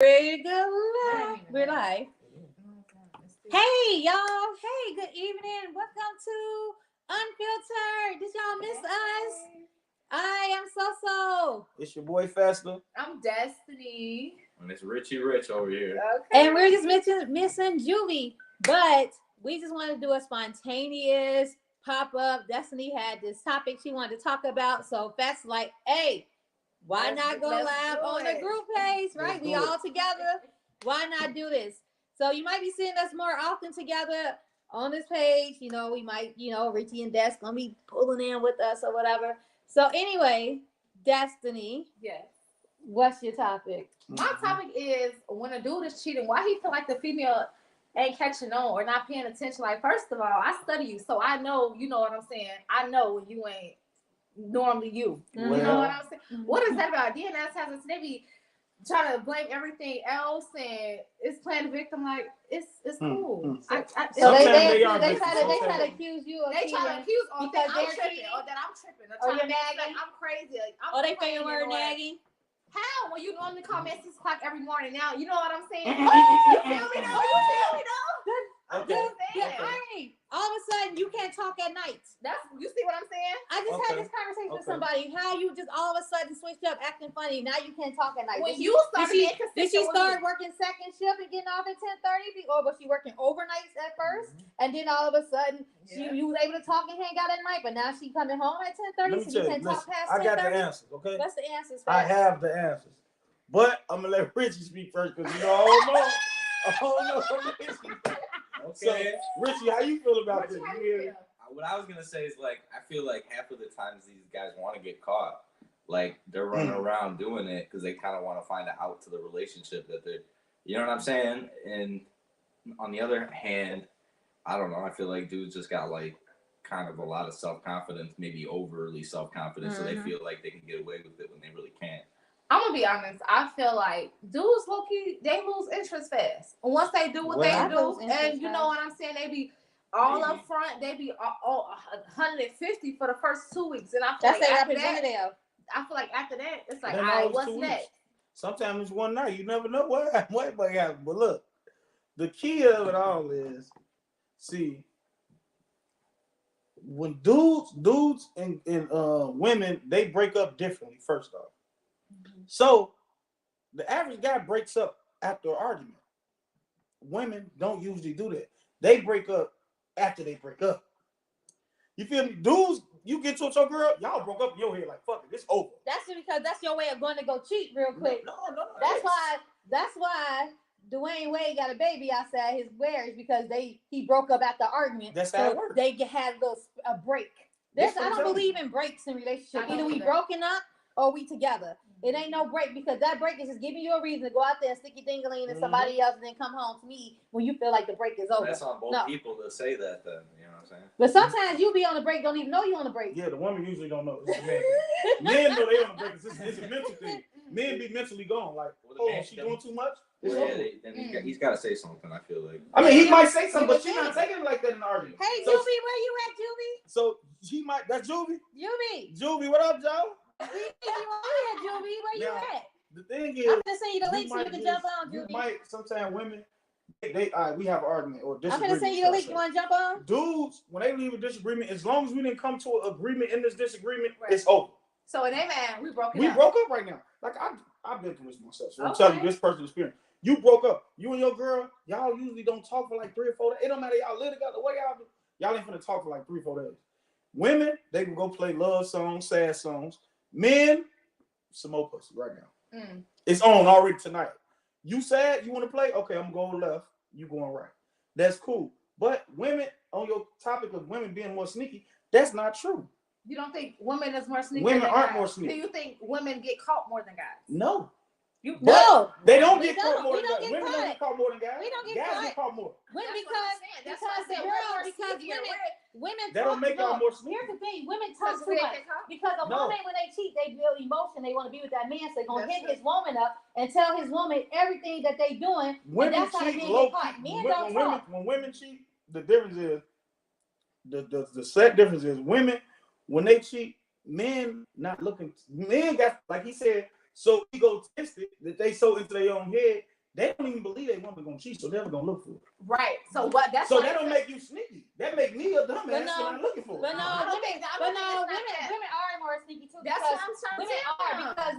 Ready to go live. We're live. Hey, y'all. Hey, good evening. Welcome to Unfiltered. Did y'all miss us? I am SoSo. It's your boy Fatsda. I'm Destiny. And it's Richie Rich over here. Okay. And we're just missing Juvie. But we just wanted to do a spontaneous pop-up. Destiny had this topic she wanted to talk about. So Fats like, hey, why not go live on the group page, right? We all together. Why not do this? So you might be seeing us more often together on this page. You know, we might, Richie and Des gonna be pulling in with us or whatever. So anyway, Destiny. Yes. What's your topic? My topic is when a dude is cheating, why he feel like the female ain't catching on or not paying attention. Like, first of all, I study you, so I know, you know what I'm saying. I know when you ain't normally you. Well, you know what I'm saying? What is that about? DNA tests, they be trying to blame everything else and it's playing the victim. Like, it's cool. So they try to accuse you of they try to accuse on because I'm tripping or that I'm tripping. Or you're nagging. Like, I'm crazy. Like, they say the word nagging. How? When you normally call me at 6 o'clock every morning now, you know what I'm saying? You feel me though? You feel me though? I'm just saying. All of a sudden, you can't talk at night. You see what I'm saying? I just had this conversation with somebody. How you just all of a sudden switched up acting funny. Now you can't talk at night. When did she start working second shift and getting off at 10:30? Or was she working overnights at first? And then all of a sudden, you was able to talk and hang out at night. But now she coming home at 10:30, so you can't talk past 10:30. I got the answers, okay? What's the answers? I have the answers. But I'm going to let Richie speak first because you know, I don't know. Okay. So, Richie, how you feel about this? What I was going to say is, like, I feel like half of the times these guys want to get caught. Like, they're running around doing it because they kind of want to find out to the relationship that they're, you know what I'm saying? And on the other hand, I don't know. I feel like dudes just got, like, kind of a lot of self-confidence, maybe overly self-confident, so they feel like they can get away with it when they really can't. I'm gonna be honest. I feel like dudes, low-key, they lose interest fast. And once they do what they do, and you know what I'm saying, they be all up front. They be all 150 for the first 2 weeks, and I feel like after that, it's like, all right, what's next? Sometimes it's one night. You never know what happens. But look, the key of it all is, see, when dudes and women, they break up differently. First off. So, the average guy breaks up after an argument. Women don't usually do that. They break up after they break up. You feel me? Dudes, you get to your girl, y'all broke up in your head like, fuck it, it's over. That's because that's your way of going to go cheat real quick. No. That's why Dwayne Wade got a baby outside his wears because he broke up after the argument. That's how it works. They had a break. I don't believe in breaks in relationships. Either we broken up or we together. It ain't no break because that break is just giving you a reason to go out there and stick your dingling and somebody else and then come home to me when you feel like the break is over. That's on both people to say that then, you know what I'm saying? But sometimes you be on the break, don't even know you on the break. Yeah, the woman usually don't know. It's a man. Men know they on the break. It's a mental thing. Men be mentally gone. Like, she doing too much? He's got to say something, I feel like. I mean, he might say something, but she's not taking it like that in the argument. Hey, Juvie, where you at, Juvie? So, he might, that's Juvie? Juvie, what up, Joe? Juvie, where you at? The thing is, I'm gonna send you the link so you can jump on, Juvie. Sometimes women, we have an argument or disagreement. I'm gonna send you the link. You want to jump on? Dudes, when they leave a disagreement, as long as we didn't come to an agreement in this disagreement, it's over. So it ain't man, we broke up right now. Like I've been through this myself. So I'm telling you this personal experience. You broke up. You and your girl, y'all usually don't talk for like 3 or 4 days. It don't matter. Y'all live together. What y'all do? Y'all ain't finna talk for like 3 or 4 days. Women, they can go play love songs, sad songs. Men, some more pussy right now. It's on already tonight. You sad? You want to play? Okay, I'm going left. You going right. That's cool. But women, on your topic of women being more sneaky, that's not true. You don't think women is more sneaky? Women aren't guys? more sneaky. Do you think women get caught more than guys? No. No, they don't get caught more than guys. Women don't get caught more than guys. We don't get guys caught. Get caught more. Women that don't make y'all more sneaky. Here's the thing, women talk too much. Because a woman, when they cheat, they build emotion. They want to be with that man, so they're going to hit his woman up and tell his woman everything that they doing. Women and that's cheat how low. Men don't talk. When women cheat, the difference is, the set difference is women, when they cheat, men not looking, men got, like he said, so egotistic that they so into their own head, they don't even believe they woman gonna cheat, so they're never gonna look for it. Right. So what? That's so that don't make you sneaky. That make me a dumbass. But That's what I'm looking for. But no, women are more sneaky too. That's what I'm trying to tell you. Because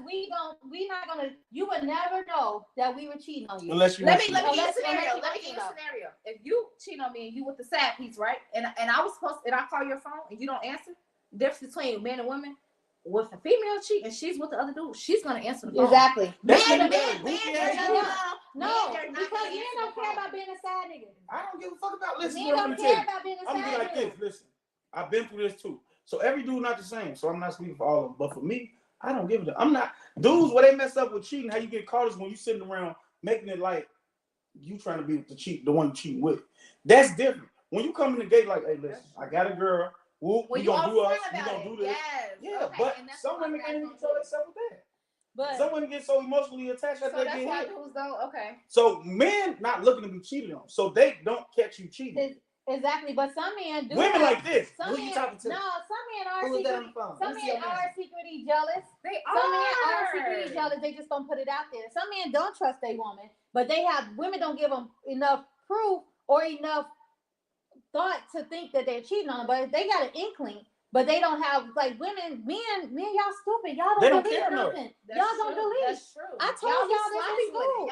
we not gonna. You would never know that we were cheating on you. Unless you. Let me give you a scenario. Let me give you a scenario. If you cheat on me and you with the sad piece, right? And I was supposed and I call your phone and you don't answer. The difference between men and women. With a female cheat and she's with the other dude, she's gonna answer the phone. Exactly. No, because men don't care about being a side nigga. I don't give a fuck about listening. Men don't care about being a side nigga. I'm gonna be like this. Listen, I've been through this too. So every dude not the same. So I'm not speaking for all of them. But for me, I don't give a damn. I'm not dudes where they mess up with cheating. How you get caught is when you sitting around making it like you trying to be with the one you cheating with. That's different. When you come in the gate like, hey, listen, I got a girl. We gonna do us. We gonna do this. Yes. Yeah, okay, but some women can't even control themselves with that. But some women get so emotionally attached that they get hit. Okay. So men not looking to be cheated on, so they don't catch you cheating. Exactly, but some men do. Women like this. Some Who men, you talking to? No, some men are secretly. Some men are secretly jealous. Some men are secretly jealous. They just don't put it out there. Some men don't trust their woman, but women don't give them enough proof or enough thought to think that they're cheating on them, but they got an inkling, but they don't have like men, y'all stupid. Y'all don't believe nothing. Y'all don't believe. That's true. I told y'all this in school.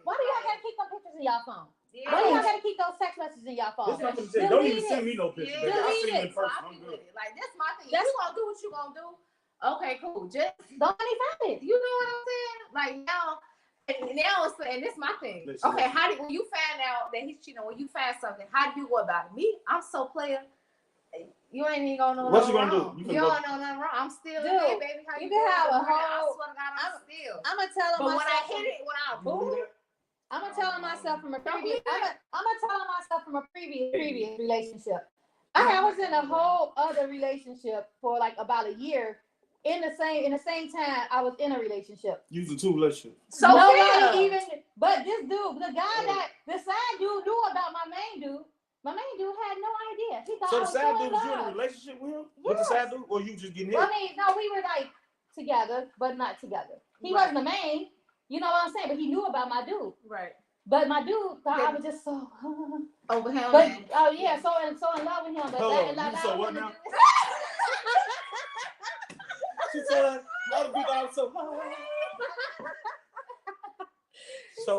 Why do y'all gotta keep them pictures in y'all phone? Yeah. Why do y'all gotta keep those text messages in y'all phone? Don't even send me no pictures. Yeah. I see it in person. I'm good. Like that's my thing. You gonna do what you gonna do? Okay, cool. Just don't even find it. You know what I'm saying? Like now this is my thing. Okay, when you find out that he's cheating, when you find something, how do you go about it? Me, I'm so player. You ain't even gonna know what you gonna wrong. do? You don't know nothing wrong. I'm still hey baby, how you can have a whole. I swear to God, I'm still. I'm gonna tell him when I hit it, when I boom, I'm gonna tell myself from a previous. I'm gonna tell myself from a previous relationship. I was in a whole other relationship for like about a year. In the same time, I was in a relationship. Using two relationships. So nobody even, but this dude, the side dude knew about my main dude. My main dude had no idea. He thought so I was the side so dude was you in a relationship with him? Yes. With the side dude, or you just getting hit? I mean, no, we were like together, but not together. He wasn't the main, you know what I'm saying? But he knew about my dude. Right. But my dude thought I was just so over him. But so in love with him. But so what now? She said, "Other people are so." So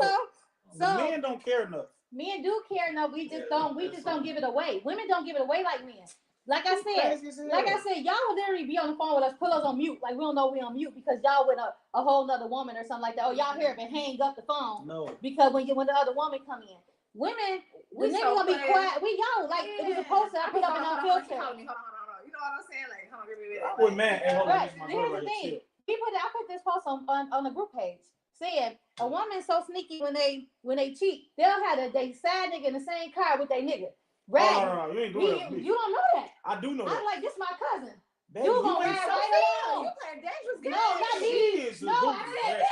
men don't care enough. Men do care enough. We just don't give it away. Women don't give it away like men. Like I said, y'all will literally be on the phone with us, put us on mute, like we don't know we're on mute because y'all with a whole nother woman or something like that. Oh, y'all hear it and hang up the phone. No. Because when the other woman come in, women, the nigga gonna be quiet. We young, like it was a poster I put up in our filter. Hold on. You know what I'm saying? Like, hold on, give me that. I wouldn't man. Here's the thing. I put this post on the group page saying a woman so sneaky when they cheat, they'll have they side nigga in the same car with their nigga. No, you ain't doing that. You don't know that. I do know that. I'm like, this my cousin. Baby, you gonna ride right along. You playing dangerous game. No, not me. No, I said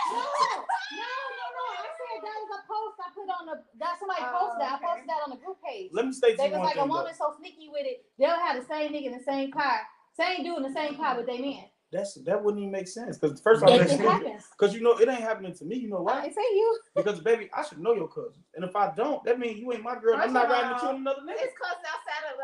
no. I said that was a post I put on that somebody posted that. I posted that on the group page. Let me state they was like a woman so sneaky with it, they'll have the same nigga in the same car, same dude in the same car with their man. That wouldn't even make sense because first of all, it happens. Because it ain't happening to me. You know why? I say you. Because baby, I should know your cousin, and if I don't, that means you ain't my girl. I'm not riding with you on another nigga. His cousin outside of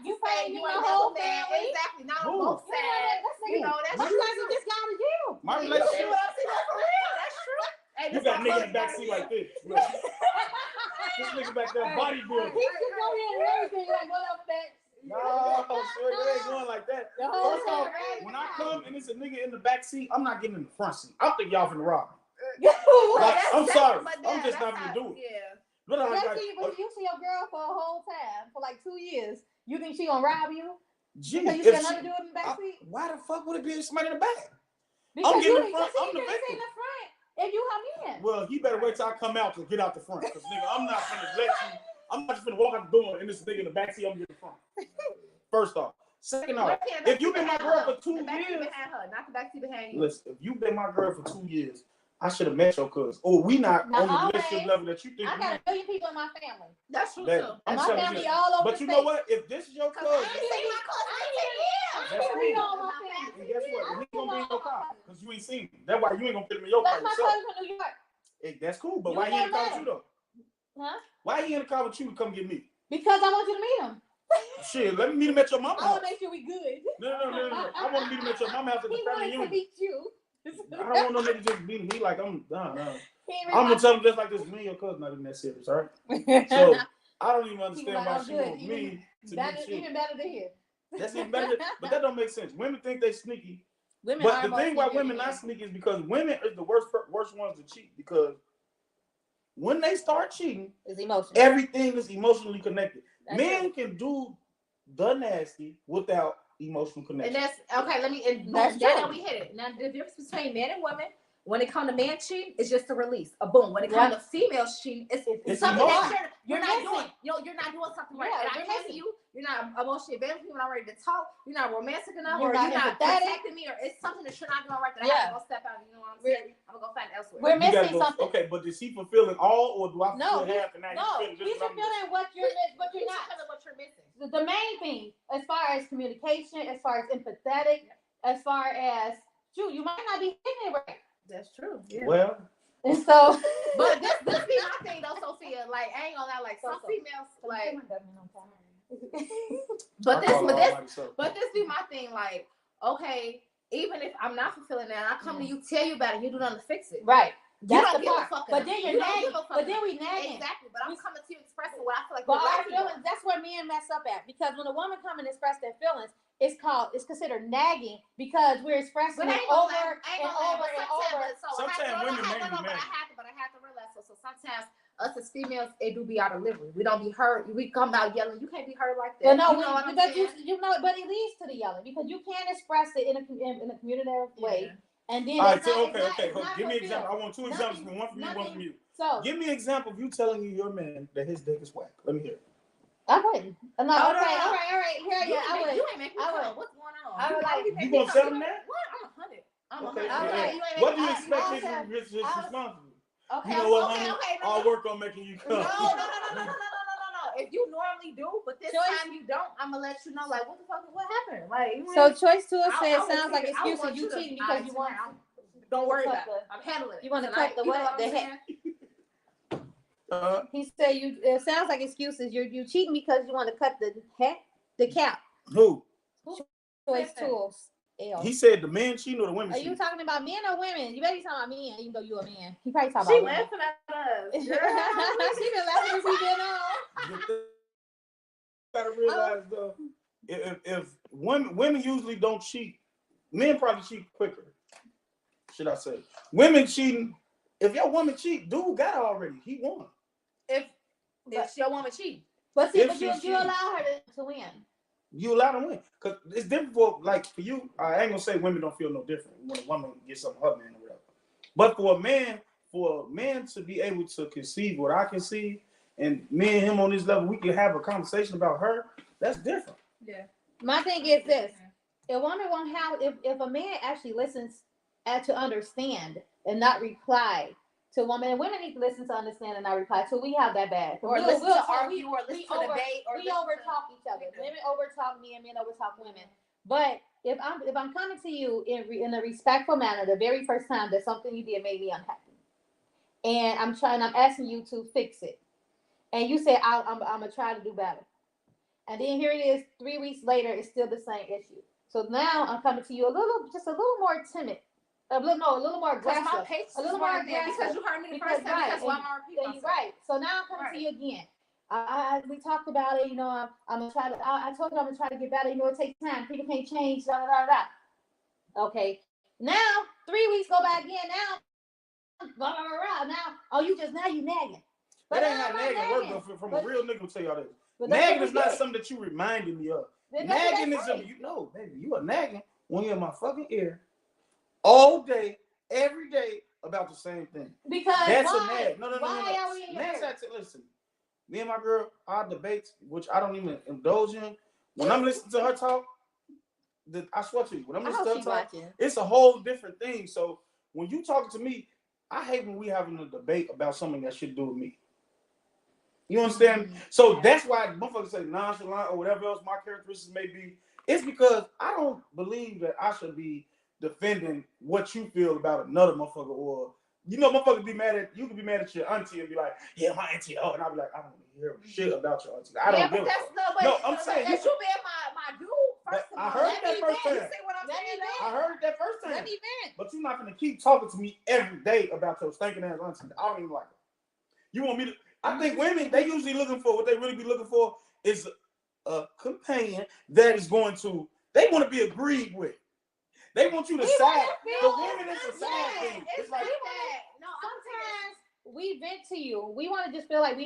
you paying you my whole family. Exactly, not on both sides. You know that's true. Like this guy to you. My relationship. That's true. You got nigga in the backseat like this. This nigga back there bodybuilding. He just go here and everything like what up that. No, sure, it ain't going like that. First off, when I come and it's a nigga in the back seat, I'm not getting in the front seat. I think y'all finna rob me. I'm sorry. I'm just not gonna do it. Yeah. But you see your girl for a whole time, for like 2 years. You think she gonna rob you? Gee, because you should never do it in the back seat? Why the fuck would it be somebody in the back? Because I'm getting in the front. I'm the victim. In the front if you come in. Well, you better wait till I come out to get out the front. Because nigga, I'm not gonna let you. I'm not just gonna walk out the door and this nigga in the backseat, I'm getting the front. First off. Second off, if you've been my girl for 2 years. Not the backseat behind you. Listen, if you've been my girl for 2 years, I should have met your cousin. Or we not on the relationship level that you think. I got 1 million people in my family. That's true too. My family all over. But you know what? If this is your cousin, I ain't seen my cousin in 10 years. That's cool. And guess what? He gonna be in your car because you ain't seen him. That's why you ain't gonna fit him in your car That's my yourself. cousin from New York. Hey, that's cool, but why he in the car with you though? Huh? Why he in the car with you to come get me? Because I want you to meet him. Shit, let me meet him at your mama's I house. want to make sure we good. No. I want to meet him at your mama's house at the He family wanted to reunion. meet you. I don't want no nigga just beating me like I'm done. He ain't I'm really gonna tell him just like this. Me and your cousin not even that serious, all right? So I don't even understand like, why oh, she good. want me to better, meet you. even better to hear. That's even better, but that don't make sense. Women think they sneaky, Women but are the more thing why sneaky women than not sneaky is because women are the worst ones to cheat because when they start cheating, it's emotional. everything is emotionally connected. That's Men true. can do the nasty without emotional connection. And that's okay. Let me. And That's boom, now true. that we hit it. Now the difference between men and women, when it comes to man cheating, it's just a release. A boom. When it comes to female cheating, it's something emotional. that you're not doing. You're not doing something right. Yeah, And I came to you. You're not emotionally available. You're not ready to talk. You're not romantic enough, You're or not you're not empathetic. protecting me, or it's something that you're not doing right. That I have to go step out. You know what I'm saying? I'm gonna go find elsewhere. We're You gotta missing something. Okay, but is he fulfilling all, or do I fulfill half and now No, he's fulfilling what you're not. fulfilling what you're missing. The main thing, as far as communication, as far as empathetic, as far as shoot, you might not be thinking it right. That's true. Yeah. Well, and so, but this be my thing though, Sophia. Like I ain't gonna lie. Like some females, like. But this be my thing. Like, okay, even if I'm not fulfilling that, I come to you, tell you about it, you do nothing to fix it. Right. You don't give a fuck. But then you're nagging. But then we nagging. Exactly. But I'm coming to you expressing what I feel like. But our feelings, that's where men mess up at. Because when a woman come and express their feelings, it's considered nagging because we're expressing it over and over and over. Sometimes women may be mad. But I have to realize so sometimes us as females, it do be our delivery. We don't be heard. We come out yelling. You can't be heard like that. No, you know what I'm but saying? but it leads to the yelling because you can't express it in a communicative way. And then okay. Give me an example. I want two examples from one from you, one from you. So give me an example of you telling your man that his dick is whack. Let me hear it. I wouldn't. All right. Here you go. You ain't make me come. What's going on? I would like. You gonna tell him that? What? I'm 100. Okay. What do you expect his response to be? Okay. You know what, honey? I'll work on making you come. No. If you normally do, but this time you don't, I'm gonna let you know. Like, what the fuck? What happened? Like, so choice two says sounds like excuses. You cheating because you want. Don't worry about it. I'm handling it. You want to cut the what? The head. He said it sounds like excuses. You cheating because you want to cut the cap. Who? Choice tools. He said the man cheating or the women cheating? Are you talking about men or women? You better be talking about men, even though you're a man. He probably talking about women. She laughing at us. She been laughing since we been on. You gotta realize though, if women usually don't cheat, men probably cheat quicker. Should I say? Women cheating. If your woman cheat, dude got her already. He won. If your woman cheat, but you allow her to win. You allow them to win because it's different for you. I ain't gonna say women don't feel no different when a woman gets something her man or whatever. But for a man to be able to conceive what I conceive, and me and him on this level, we can have a conversation about her. That's different. Yeah. My thing is this: a woman won't have if a man actually listens to understand and not reply to a woman. And women need to listen to understand and not reply. So we have that bad. Or listen to argue, or listen to debate, or we overtalk each other. Women overtalk me, and men overtalk women. But if I'm coming to you in a respectful manner, the very first time that something you did made me unhappy, and I'm asking you to fix it, and you say I'm gonna try to do better, and then here it is 3 weeks later, it's still the same issue. So now I'm coming to you a little more timid. A little more aggressive. A little more aggressive. Because you heard me the first time. That's why I'm repeating myself. Right. So now I'm coming to you again. We talked about it. You know, I'm gonna try to. I told you I'm gonna try to get better. You know, it takes time. People can't change. Okay. Now 3 weeks go by again. Now, Now, you nagging. That ain't how nagging works though. From a real nigga will tell y'all this. Nagging is not something that you reminded me of. Nagging is something baby. You are nagging when you're in my fucking ear. All day, every day about the same thing. Because that's why? A nag. No. Why are we in your ear? Listen, me and my girl, our debates, which I don't even indulge in. When I'm listening to her talk, I swear to you, when I'm listening to her talk, it's a whole different thing. So when you talking to me, I hate when we having a debate about something that should do with me. You understand? So that's why motherfuckers say nonchalant or whatever else my characteristics may be. It's because I don't believe that I should be defending what you feel about another motherfucker, or motherfuckers be mad at you. Can be mad at your auntie and be like, "Yeah, my auntie." Oh, and I'll be like, "I don't hear shit about your auntie. I don't give a fuck." No, I'm saying you being my dude. First of all, I heard that first time. You see what I'm saying? I heard that first time. Let me vent. But you're not gonna keep talking to me every day about your stinking ass auntie. I don't even like her. You want me to? I think women, they usually looking for what they really be looking for is a companion that is going to. They want to be agreed with. They want you to side. The women is a side thing. It's like that. No, sometimes we vent to you. We want to just feel like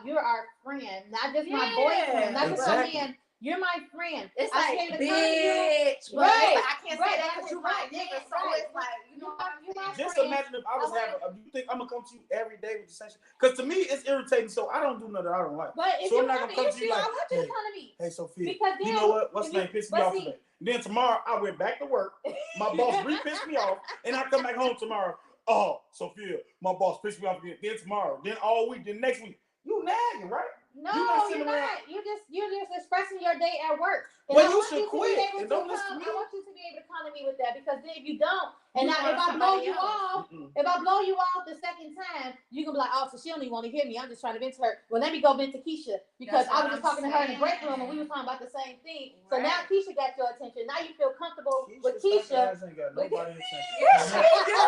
you're our friend, not just my boyfriend, not just my man. You're my friend. It's like, bitch. But right. I can't say that because you my nigga. So it's like, just imagine if I was having. You think I'm gonna come to you every day with the same shit? Because to me, it's irritating. So I don't do nothing I don't like. But if so you have an issue, I want you to come to me. Hey, Sophia. Because then, you know what? What's name pissed me off today? Then tomorrow I went back to work. My boss pissed me off, and I come back home tomorrow. Oh, Sophia, my boss pissed me off again. Then tomorrow, then all week, then next week. You nagging, right? No, you're not. You're just expressing your day at work. And well, you should quit. And don't listen to me. I want you to be able to come to me with that, because then if you don't, and now if I blow you off, the second time, you can be like, oh, so she don't even want to hear me. I'm just trying to vent to her. Well, let me go vent to Keisha, because I was just talking to her in the break room and we were talking about the same thing. So now Keisha got your attention. Now you feel comfortable with Keisha. Ain't got nobody's attention. Yes, she do.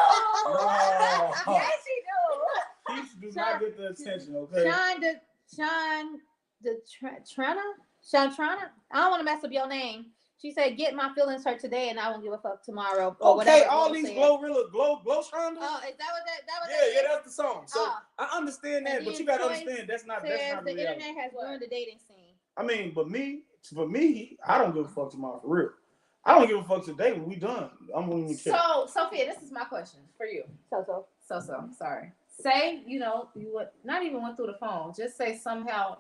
No. Yes, she do. Keisha does not get the attention, okay? Shantrana, I don't want to mess up your name. She said, "Get my feelings hurt today, and I won't give a fuck tomorrow." Or okay, all these glow Shonda. Oh, is that what that? Yeah, that's the song. So I understand that, but you gotta understand that's not the reality. internet has ruined the dating scene. I mean, but for me, I don't give a fuck tomorrow for real. I don't give a fuck today when we done. I'm gonna even care. So, Sophia, this is my question for you. So. Sorry. Say, you would not even went through the phone. Just say somehow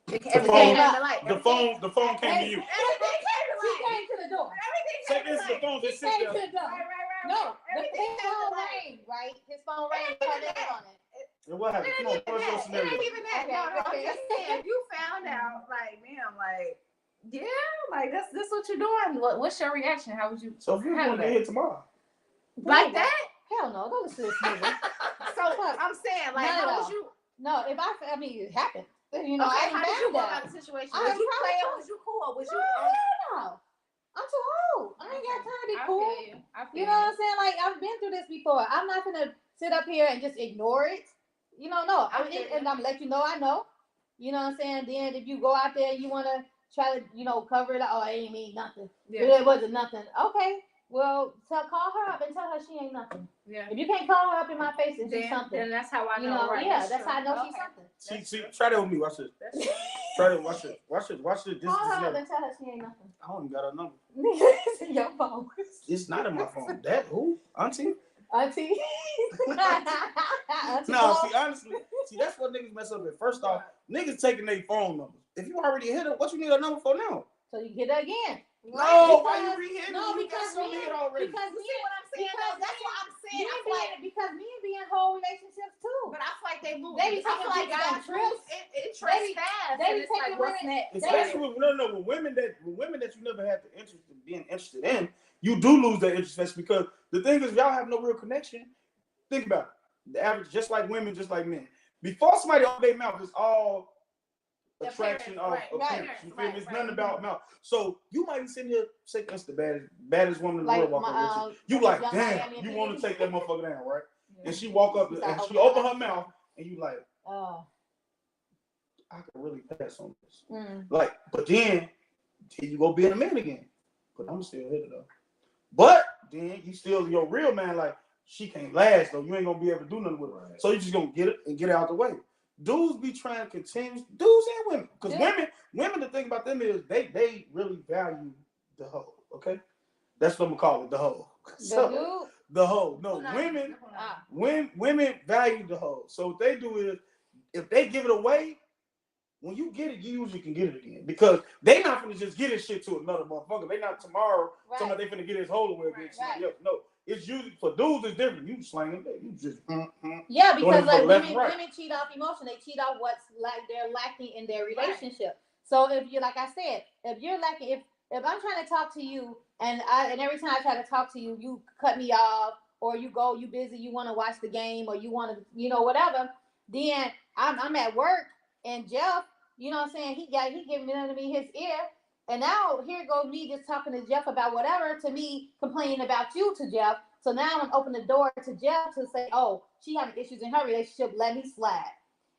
the phone came to you. Everything came to light. She came to the door. Everything came to light. The phone just sit there. Right. No, his phone rang, right? His phone rang. On it. And what happened? Come on, what's your scenario? It ain't even that. No, I'm just saying. You found out, this what you're doing. What's your reaction? How would you? So if you're going to hit tomorrow, like that? Hell no, don't listen to this nigga. So I'm saying, how would you? No, if I mean, it happened. I didn't know about the situation. Was you playing? Was you cool? Was you? No. I'm too old. I ain't got time to be cool. You know what I'm saying? Like, I've been through this before. I'm not gonna sit up here and just ignore it. No. And I'm gonna let you know I know. You know what I'm saying? Then if you go out there and you wanna try to, cover it up, oh, it ain't mean nothing. Yeah. It wasn't nothing. Okay. Well, call her up and tell her she ain't nothing. Yeah. If you can't call her up in my face and she's something, then that's how I know. Right? Yeah, that's how I know she's something. See, try that with me. Watch this. Try that. Watch it. Call her up and tell her she ain't nothing. I don't even got her number. It's in your phone. It's not in my phone. That who? Auntie? Auntie. No, see, honestly, that's what niggas mess up at. First off, niggas taking their phone numbers. If you already hit her, what you need a number for now? So you get it again. No, why you re-hitting? No, because me already. Because you see what I'm saying? That's what I'm saying. Because men be in whole relationships too. But I feel like they move. They be taking guys trips. It trips fast. They be taking what's next. Especially with women that you never had the interest in being interested in, you do lose that interest because the thing is y'all have no real connection. Think about it. The average, just like women, just like men. Before somebody open their mouth, it's all attraction of appearance. You feel me? It's nothing about mouth. So you might be sitting here saying that's the baddest woman in the world walk up with you. You like, damn, you want to take that motherfucker down, right? Yeah. And she walk up and she open her mouth and you like, oh, I could really pass on this. Like, but then you go being a man again. But I'm still here though. But then you still your real man, like she can't last though. You ain't gonna be able to do nothing with her. Right. So you just gonna get it and get it out the way. Dudes be trying to continue, dudes and women. Because women, the thing about them is they really value the hoe. Okay? That's what I'm gonna call it, the hoe. So, the hoe. No, women value the hoe. So what they do is if they give it away, when you get it, you usually can get it again. Because they not gonna just get this shit to another motherfucker. They not tomorrow, somebody they finna get his hoe away again. No. It's usually for dudes. It's different. You slanging it. You just yeah, because like women cheat off emotion. They cheat off what's like they're lacking in their relationship. Right. So if you're like I said, if you're lacking, if I'm trying to talk to you and every time I try to talk to you, you cut me off, or you busy, you want to watch the game, or you want to, whatever, then I'm at work and Jeff, you know what I'm saying, he giving me his ear. And now here goes me just talking to Jeff about whatever, to me complaining about you to Jeff. So now I'm opening the door to Jeff to say, oh, she having issues in her relationship, let me slide.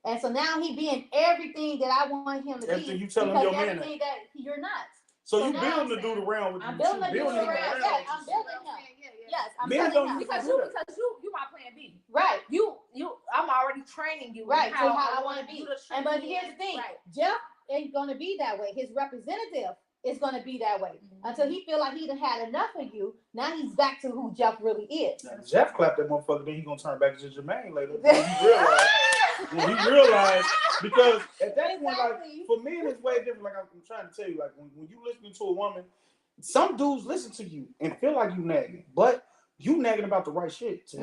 And so now he being everything that I want him to everything be. You telling your man everything that you're not. So you building the dude around with you. I'm building the dude around. Yes, I'm building him. Yes, I'm building him. Because you my plan B. Right. I'm already training you. Right. So how I want to be. But here's the thing. Right. Jeff ain't going to be that way. His representative is going to be that way until he feel like he done had enough of you. Now he's back to who Jeff really is. Now, Jeff clapped that motherfucker, then he gonna turn back to Jermaine later. When he realized, because at that point, like, for men, it's way different. Like I'm trying to tell you, like when you listening to a woman, some dudes listen to you and feel like you nagging, but you nagging about the right shit. You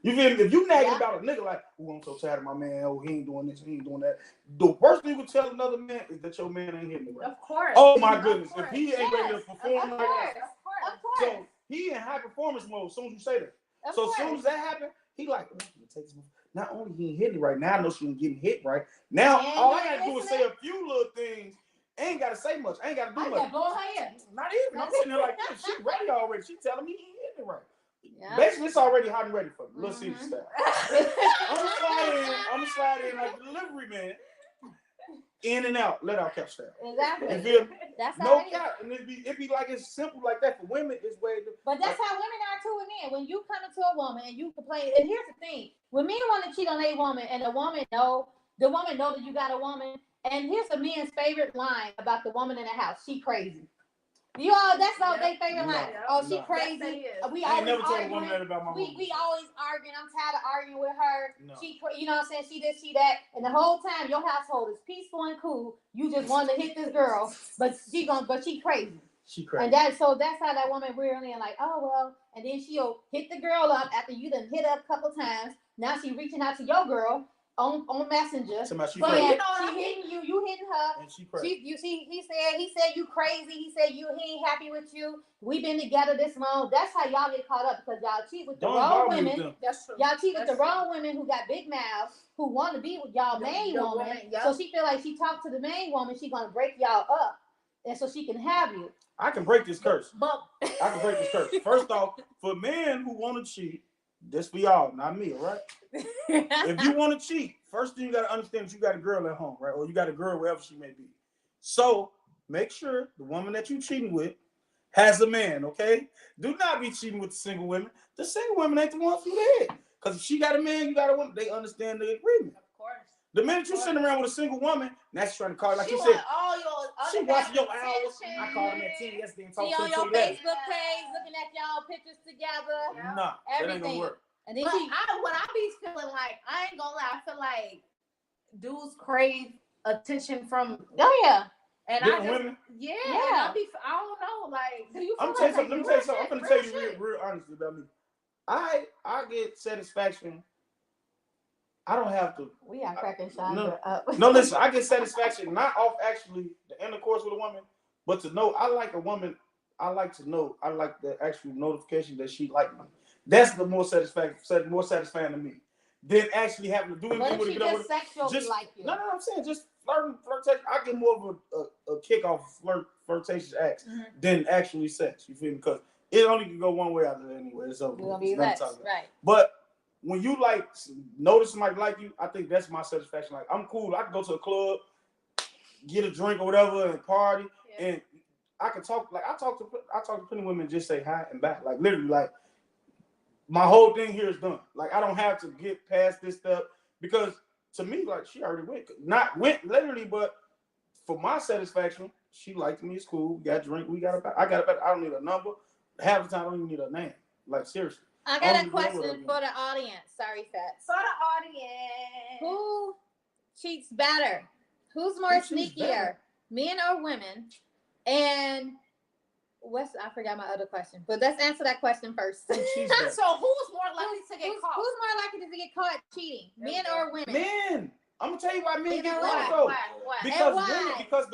feel me? If you nagging about a nigga like, oh, I'm so tired of my man, oh, he ain't doing this, he ain't doing that. The worst thing you can tell another man is that your man ain't hitting it right. Of course. Oh my goodness. If he ain't ready to perform like that. Of course. So he in high performance mode as soon as you say that. As soon as that happens, he like, not only he ain't hitting it right, now I know she ain't getting hit right. Now all I gotta do is say a few little things. I ain't gotta say much. I ain't gotta do much. Not even. I'm sitting there like this. She ready already. She telling me he ain't hitting it right. Yeah. Basically, it's already hot and ready for me. Let's see the style. I'm gonna slide in like the delivery man. In and out, let out catch that. Exactly. That's no cap, and it be like it's simple like that. For women, it's way. But that's how women are too with men. When you come into a woman and you complain, and here's the thing: when men want to cheat on a woman, and the woman know that you got a woman, and here's the men's favorite line about the woman in the house: she crazy. That's all their favorite line. Oh, she crazy. We always never told a woman that about my woman. We always arguing. I'm tired of arguing with her. No. She, you know what I'm saying? She this, she that. And the whole time your household is peaceful and cool. You just want to hit this girl, but she crazy. She crazy. And that's how that woman really like, oh well. And then she'll hit the girl up after you done hit her a couple times. Now she reaching out to your girl on Messenger. She hitting you hitting her. And she crazy. He said you crazy. He said he ain't happy with you. We've been together this long. That's how y'all get caught up, because y'all cheat with the wrong women. That's true. Y'all cheat with the wrong women who got big mouths, who want to be with y'all main woman. So she feel like she talked to the main woman, she gonna break y'all up, and so she can have you. I can break this curse. I can break this curse. First off, for men who want to cheat, this for y'all, not me, all right? If you want to cheat, first thing you got to understand is you got a girl at home, right? Or you got a girl wherever she may be. So make sure the woman that you're cheating with has a man, okay? Do not be cheating with the single women. The single women ain't the ones who did. Because if she got a man, you got a woman, they understand the agreement. Of course. The minute you're sitting around with a single woman, now she's trying to call, like you said. She watching your hours. I called him at 10 yesterday and talked to her. She on your Facebook page looking at y'all pictures together. Yeah. Nah, that ain't gonna work. And then what I be feeling like, I ain't gonna lie, I feel like dudes crave attention from. Oh yeah. And different women. Yeah. I don't know. Like, do you? Let me tell you something. I'm gonna tell you real honestly about me. I get satisfaction. I don't have to. We are cracking Shonda up. No, listen. I get satisfaction not off actually the intercourse with a woman, but to know I like a woman. I like to know. I like the actual notification that she liked me. That's the more satisfying to me than actually having to do anything with it. Just sexually like you. No, I'm saying just flirtation. I get more of a kick off flirtatious acts than actually sex. You feel me? Because it only can go one way out there anyway. It's over. Right. But when you like notice somebody like you, I think that's my satisfaction. Like, I'm cool. I can go to a club, get a drink or whatever, and party, and I can talk. Like I talk to plenty of women, just say hi and back. Like literally, like my whole thing here is done. Like I don't have to get past this step, because to me, like she already went literally, but for my satisfaction, she liked me. It's cool. We got a drink. I got a back. I don't need a number. Half the time, I don't even need a name. Like seriously. I got a question for the audience. Sorry, Fats. For the audience. Who cheats better? Who's more sneakier? Men or women? And I forgot my other question. But let's answer that question first. So who's more likely to get caught? Who's more likely to get caught cheating? Men or women? Men. I'm gonna tell you why men get caught though. Because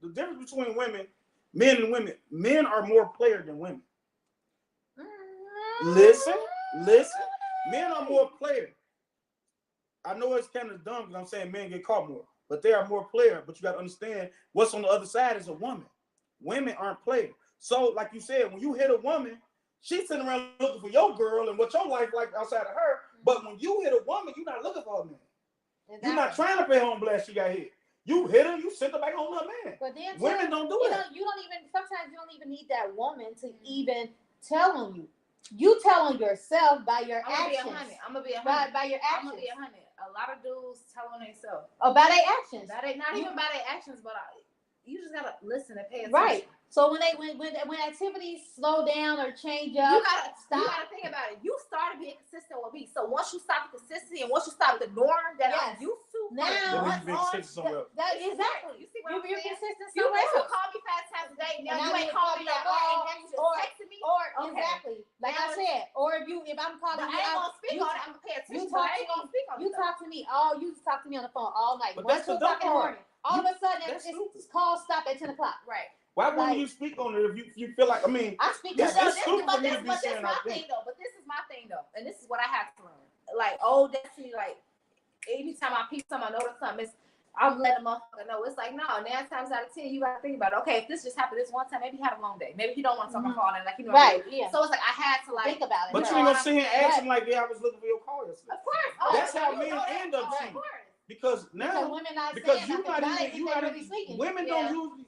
the difference between women, Men and women. Men are more player than women. Listen. Men are more player. I know it's kind of dumb because I'm saying men get caught more, but they are more player. But you got to understand what's on the other side is a woman. Women aren't player. So, like you said, when you hit a woman, she's sitting around looking for your girl and what your life like outside of her. But when you hit a woman, you're not looking for a man. Exactly. You're not trying to pay home blast. She got hit. You hit her, you sent her back home to a man. But then women don't do that. You don't even. Sometimes you don't even need that woman to even tell on you. You tell on yourself by your actions. I'm gonna be 100. By your actions. I'm gonna be 100. A lot of dudes tell on themselves. Oh, by their actions. Not even by their actions, but you just gotta listen and pay attention. Right. So when activities slow down or change up, you gotta think about it. You started being consistent with me. So once you stop the consistency and once you stop the norm that I'm used to, now exactly. You see what you're consistent. You call me 5 times a day. Now you ain't calling me like, oh, and you just texting me. Or exactly, like I said, or if I'm calling, I ain't gonna speak on it. I'm gonna pay attention. I ain't gonna speak on it. You talk to me on the phone all night. But that's the dumb part. All of a sudden, it's call stop at 10 o'clock. Right. Why wouldn't you speak on it if you feel like, I speak on it. It's stupid for me to be saying my thing though. But this is my thing though. And this is what I have to learn. Like, old Destiny, like, anytime I peep something, I notice something, I'm letting the motherfucker know. It's like, no, 9 times out of 10, you gotta think about it. Okay, if this just happened this one time, maybe he had a long day. Maybe he don't want to talk on phone and like, you know. Right, yeah. So it's like, I had to like think about it. But you ain't gonna sit here and ask him like, yeah, I was looking for your call yesterday. Of course. That's how men end up cheating. Because now,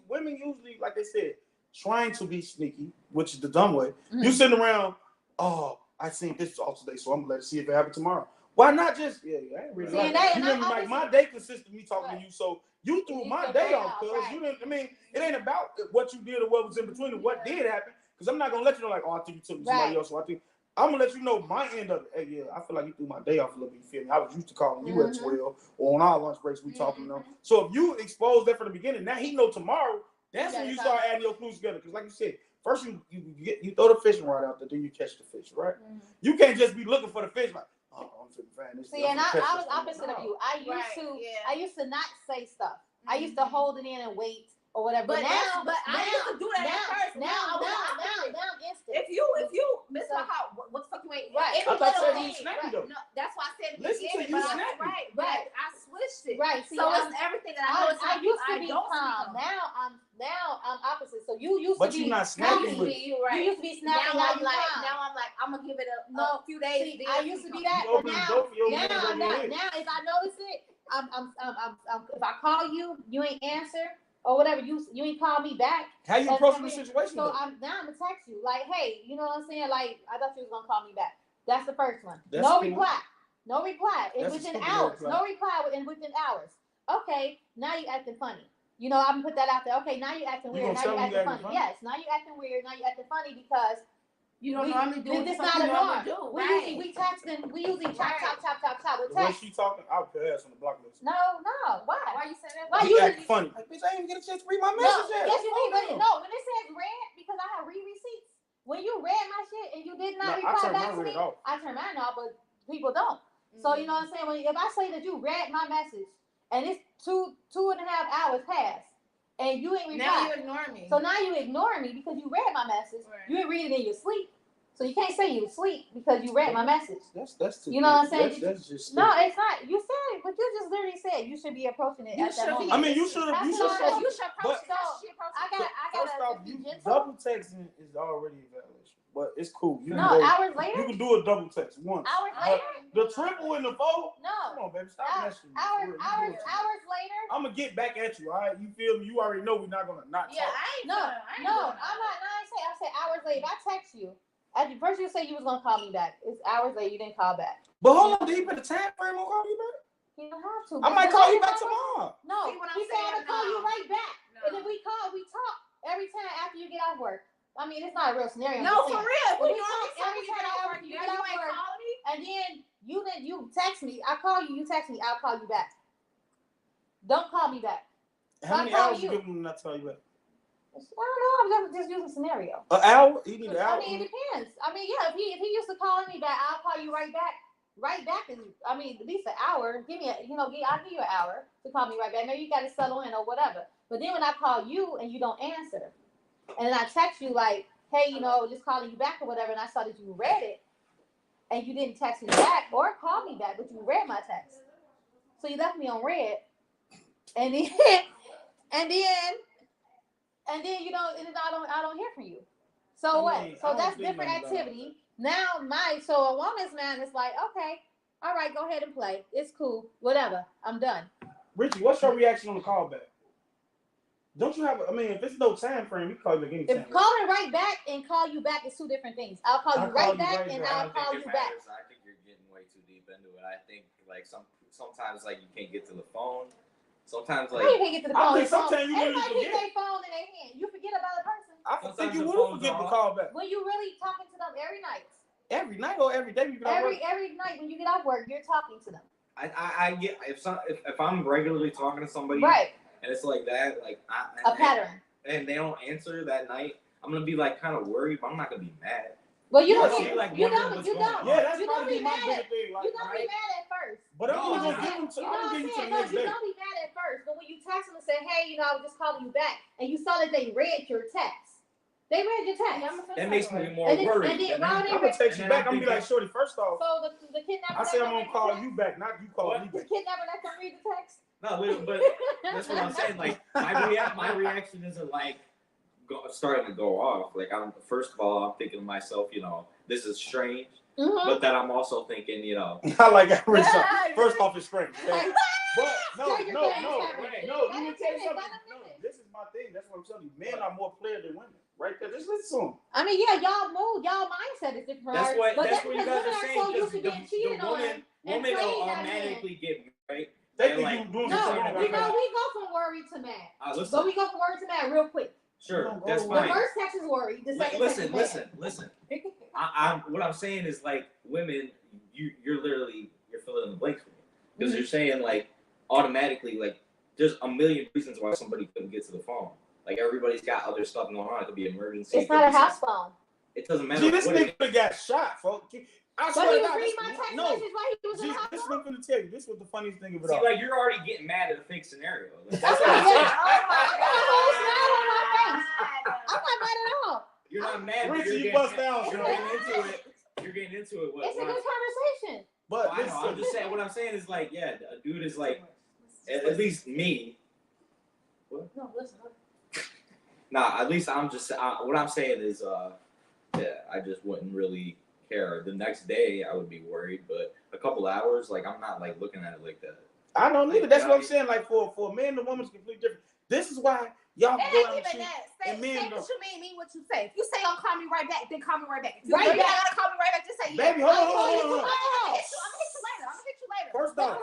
women usually, like they said, trying to be sneaky, which is the dumb way. Mm-hmm. You sitting around, oh, I seen this off today, so I'm gonna let it see if it happens tomorrow. Why not just, I ain't really like that. You remember, like, my day consisted of me talking to you, so you threw my day off, cuz you didn't, it ain't about what you did or what was in between and what did happen, because I'm not gonna let you know, like, oh, I think you took me to somebody else, so I'm gonna let you know my end of it. Hey, yeah, I feel like you threw my day off a little bit. You feel me? I was used to calling you at 12 or on our lunch breaks. We talking to them. So if you expose that from the beginning, now he know tomorrow. That's when you start adding your clues together. Because like you said, first you throw the fishing rod out there, then you catch the fish, right? Mm-hmm. You can't just be looking for the fish like, oh, I'm finna find this. See, and I was opposite of you. I used to not say stuff. I used to hold it in and wait. Or whatever. But now, I used to do that at first. Now, instant. If you miss my call, what the fuck you ain't? Right. I thought you snappy though. No, that's why I said listen to you snappy. Right. But I switched it. Right. See, so it's everything that I used to be calm. Now I'm opposite. So you used to be. But you're not snappy with it. You used to be snappy. Now I'm like, I'm gonna give it a few days. See, I used to be that, but now if I notice it, I'm if I call you, you ain't answer. Or whatever, you ain't call me back. How you approaching the situation? So I'm gonna text you like, hey, you know what I'm saying? Like, I thought you was gonna call me back. That's the first one. No reply. Within hours. No reply within hours. Okay, now you acting funny. You know, I'm gonna put that out there. Okay, now you acting weird. Now you acting funny. Yes, now you acting weird. Now you acting funny because you don't normally do this. Not a norm. We texting. We usually chop with text. When she talking, I'll put her ass on the block list. No. Why? Why you saying that? Why you act funny? Like, bitch, I ain't even get a chance to read my message yet. Yes, you did. No, when it says read, because I have read receipts. When you read my shit and you did not reply back to me, I turn mine off, but people don't. So you know what I'm saying? If I say that you read my message and it's 2.5 hours past and you ain't replied, now you ignore me. So now you ignore me because you read my message. Right. You didn't read it in your sleep. So you can't say you sleep because you read my message. That's too. You know what I'm saying? That's just no, it's not. You said it, but you just literally said you should be approaching it at that moment. I mean, you should approach it. I gotta be gentle. Double texting is already a violation, but it's cool. Hours later. You can do a double text once. Hours later. The triple and the four. No. Come on, baby, stop messing. Hours later. I'm gonna get back at you. All right, you feel me? You already know we're not gonna not talk. I'm not. I say hours later. If I text you. At the first you say you was gonna call me back. It's hours later you didn't call back. But hold on, did you put a time frame on calling you back? You don't have to. I might call you back tomorrow. No, he said I'm gonna call you right back. No. And if we talk every time after you get off work. I mean, it's not a real scenario. No, for real. We talk every time after you get off work. And then you text me. I call you. You text me. I'll call you back. Don't call me back. How many hours you give him to not tall you back? I don't know. I'm just using a scenario. An hour? You need an hour? I mean, it depends. I mean, yeah. If he used to call me back, I'll call you right back. Right back is, I mean, at least an hour. I'll give you an hour to call me right back. Maybe you got to settle in or whatever. But then when I call you and you don't answer, and I text you like, hey, just calling you back or whatever, and I saw that you read it, and you didn't text me back or call me back, but you read my text. So you left me on red, and then and then and I don't hear from you. So what? So that's different activity. Now so a woman's man is like, okay, all right, go ahead and play. It's cool, whatever. I'm done. Richie, what's your reaction on the call back? Don't you have? If it's no time frame, we call you back anytime. If calling right back and call you back is two different things. I'll call you right back and I'll call you back. I think you're getting way too deep into it. I think like sometimes like you can't get to the phone. Sometimes like you can't get to the phone. I think sometimes you really everybody forget. keep their phone in their hand. You forget about the person. I think you would forget the call back. When you really talking to them every night. Every night or every day you get off work? Every night when you get off work, you're talking to them. I get if I'm regularly talking to somebody, right, and it's like that, like a pattern, and they don't answer that night, I'm gonna be like kind of worried, but I'm not gonna be mad. Well, you don't. Yeah, that's probably my big thing. Like, you don't be mad at first. But I'm gonna give them to the next day. You don't be mad at first, but when you text them and say, "Hey, I was just calling you back," and you saw that they read your text, they read your text. That makes me more worried. I'm gonna text you back. I'm gonna be like, "Shorty, first off." So the kidnapper. I said I'm gonna call you back, not you call me The back. kidnapper let them read the text. No, but that's what I'm saying. Like my reaction isn't like starting to go off. Like first of all, I'm thinking to myself, this is strange. Mm-hmm. But then I'm also thinking, I like that. First off, it's strange. Okay? But no. You tell you something. No, this is my thing. That's what I'm telling you. Men are more player than women. Right there. Just listen to them. I mean, yeah, y'all move. Y'all mindset is different. That's what you guys are saying. So used to getting cheated on. Women will automatically get right. They think we go from worried to mad. So we go from worried to mad real quick. Sure, that's fine. The first text is worried. The second Listen. What I'm saying is like women, you're filling in the blanks for me because you're saying like automatically like there's a million reasons why somebody couldn't get to the phone. Like everybody's got other stuff going on. It could be emergency. It's not a house phone. It doesn't matter. See, this nigga got shot, folks. I swear to God, my text message while he was in the hospital. This is what I'm gonna tell you. This was the funniest thing of it all. See, like you're already getting mad at a fake scenario. That's what I'm saying. I'm not mad at all. You're not mad. Richie, you bust down. You're getting into it. It's a good conversation. But I know. I'm just saying. What I'm saying is like, yeah, a dude is like, at least me. What? No, listen. Nah, at least I'm just. What I'm saying is, I just wouldn't really care. The next day, I would be worried, but a couple hours, like I'm not like looking at it like that. I don't either. That's what I'm saying. Like for a man and a woman, it's completely different. This is why y'all go out and cheat. Say what you mean what you say. If you say don't call me right back, then call me right back. If you right really gotta call me right back, just say yeah. Baby, hold on. I'm gonna hit you later. First off,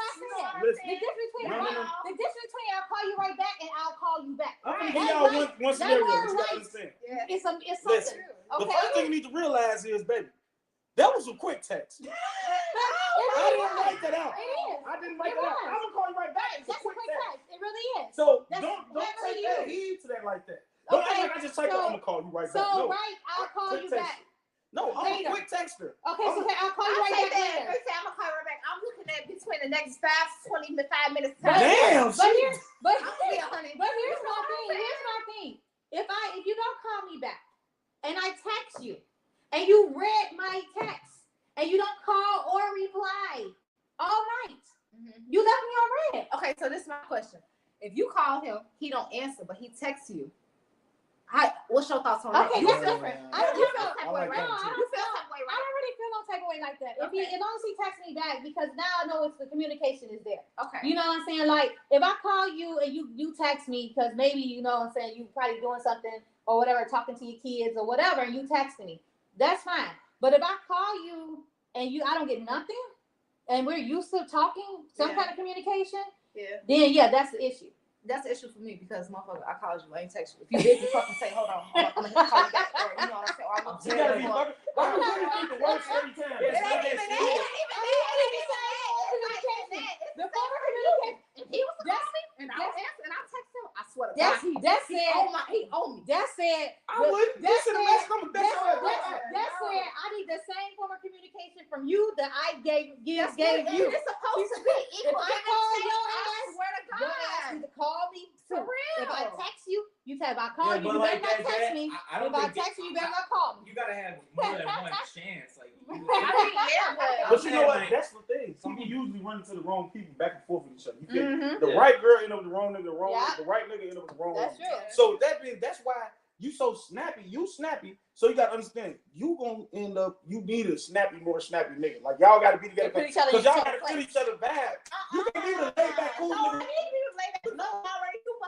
the difference between I'll call you right back and I'll call you back. I'm gonna give y'all one scenario. You gotta understand. It's something. Listen, the first thing you need to realize is, baby, that was a quick text. I didn't write that out. I didn't write that out. I'm gonna call you right back. It's a quick text. It really is. So don't take that heed to that like that. Don't act like I just typed I'm gonna call you right back. So I'll call you back. No, I'm a quick texter. Okay, so I'll call you right back. I'm gonna call you right back. I'm looking at between the next 5 minutes. Damn. But here's my thing. If you don't call me back and I text you and you read my text and you don't call or reply all night, you left me on red. Okay, so this is my question. If you call him, he don't answer, but he texts you. What's your thoughts on that? Okay, that's different. I don't really feel no type of way like that. As long as he texts me back, because now I know the communication is there. Okay. You know what I'm saying? Like if I call you and you text me because maybe you know what I'm saying you probably doing something or whatever, talking to your kids or whatever, and you texting me, that's fine. But if I call you and I don't get nothing, and we're used to talking some kind of communication, then that's the issue. That's the issue for me because motherfucker, I called you, I ain't text you. If you did, you fucking say, hold on, I'm gonna call you back, or you know what I'm saying? Or I'm gonna you gotta be fucking. Why would you think the worst every time? It ain't even that. The former communication. If he was to call me and I don't answer and I text him, I swear to God, he owned me. That said, I wouldn't. That's said I need the same form of communication from you that I gave you. It's supposed to be equal. If I call your ass, I swear to God, you to call me for real. If I text you, you If I call you, you better not text me. I don't if I text you, you better not call me. You gotta have more than one chance. Like, but you know what? That's the thing. People usually run into the wrong people back and forth with each other. You think the right girl end up with the wrong nigga, the right nigga end up with the wrong. That's true. So that's why you so snappy. You snappy. So you gotta understand. You gonna end up. You need a snappy, more snappy nigga. Like y'all gotta be together because y'all gotta feel each other bad. You can be the laid back cool nigga.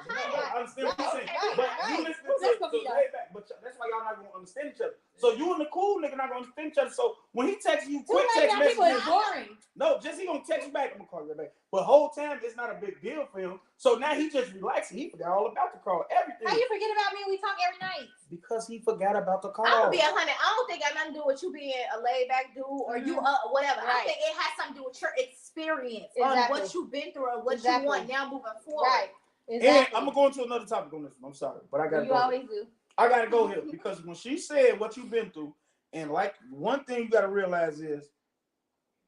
I understand what you're saying, but you listen to laid back. But that's why y'all not gonna understand each other. So you and the cool nigga not gonna understand each other. So when he texts you quick text messages, boring. No, just he gonna text you back. I'm gonna call you right back. But whole time it's not a big deal for him. So now he just relaxing. He forgot all about the call, everything. How you forget about me? We talk every night. Because he forgot about the call. I'm gonna be 100. I don't think it got nothing to do with you being a laid back dude or you whatever. Right. I think it has something to do with your experience on what you've been through and what you want now moving forward. Right. Exactly. And I'm gonna go into another topic on this one. I'm sorry, but I gotta go. You always do. I gotta go here because when she said what you've been through, and like one thing you gotta realize is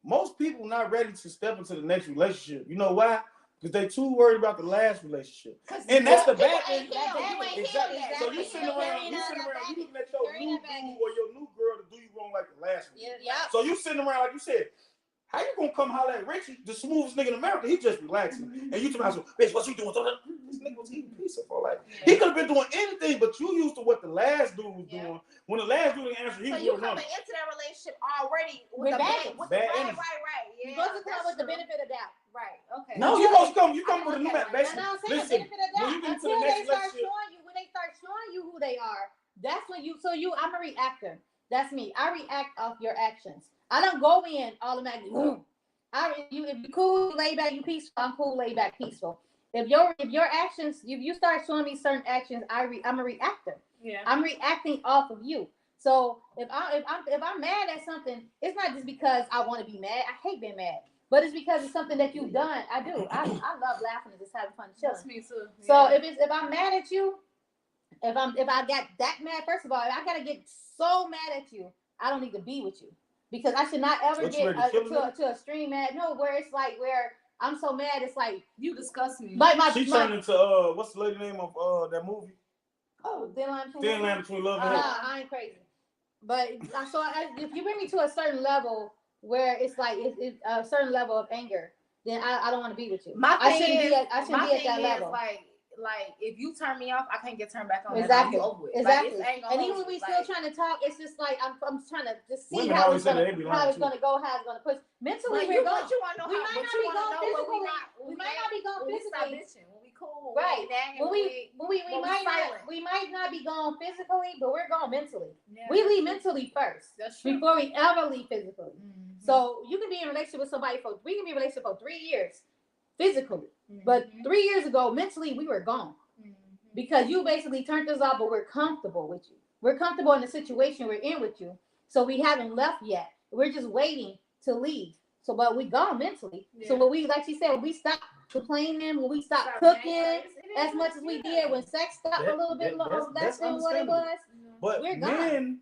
most people not ready to step into the next relationship. You know why? Because they too worried about the last relationship. And that's the bad thing. Exactly. So you sitting around, you looking at your new dude or your new girl to do you wrong like the last one. Yeah. So you sitting around like you said. How you gonna come holler at Richie, the smoothest nigga in America? He just relaxing. And you talking about, bitch, what you doing? This nigga was eating pizza for like. He could have been doing anything, but you used to what the last dude was doing. When the last dude didn't answer, he was you coming into that relationship already with bad energy. Right. Yeah. You're supposed to come with the benefit of doubt. Right. Okay. No, you supposed to come. You come with a new man. Listen, when you get to the next relationship, when they start showing you who they are, that's when you. So I'm a reactor. That's me. I react off your actions. I don't go in automatically. Boom. If you cool, laid back, you peaceful. I'm cool, laid back, peaceful. If your actions, if you start showing me certain actions, I'm a reactor. Yeah. I'm reacting off of you. So if I'm mad at something, it's not just because I want to be mad. I hate being mad, but it's because it's something that you've done. I do. I love laughing and just having fun chilling. That's me too. Yeah. So if I'm mad at you, if I got that mad, first of all, if I gotta get so mad at you, I don't need to be with you. Because I should not ever get to a extreme mad. No, where it's like where I'm so mad, it's like you disgust me. She turned into what's the lady name of that movie? Oh, Thin Line Between Love and Hate. I ain't crazy. But if you bring me to a certain level where it's like it's a certain level of anger, then I don't want to be with you. I shouldn't be at that level. Like if you turn me off, I can't get turned back on. Exactly. Exactly. Like, and even when we still trying to talk, it's just like I'm trying to just see how it's gonna go, how it's gonna push. Mentally, we might not be going physically. When we cool, right? We might not be going physically, but we're going mentally. Yeah, we leave mentally first. That's true. Before we ever leave physically. Mm-hmm. So you can be in a relationship with somebody we can be in a relationship for 3 years. Physically, but 3 years ago, mentally, we were gone because you basically turned us off, but we're comfortable with you. We're comfortable in the situation we're in with you, so we haven't left yet. We're just waiting to leave. So, but we gone mentally. Yeah. So when we, like she said, when we stop complaining, when we stop cooking as much as we did, when sex stopped a little bit, that's still what it was. But we're gone.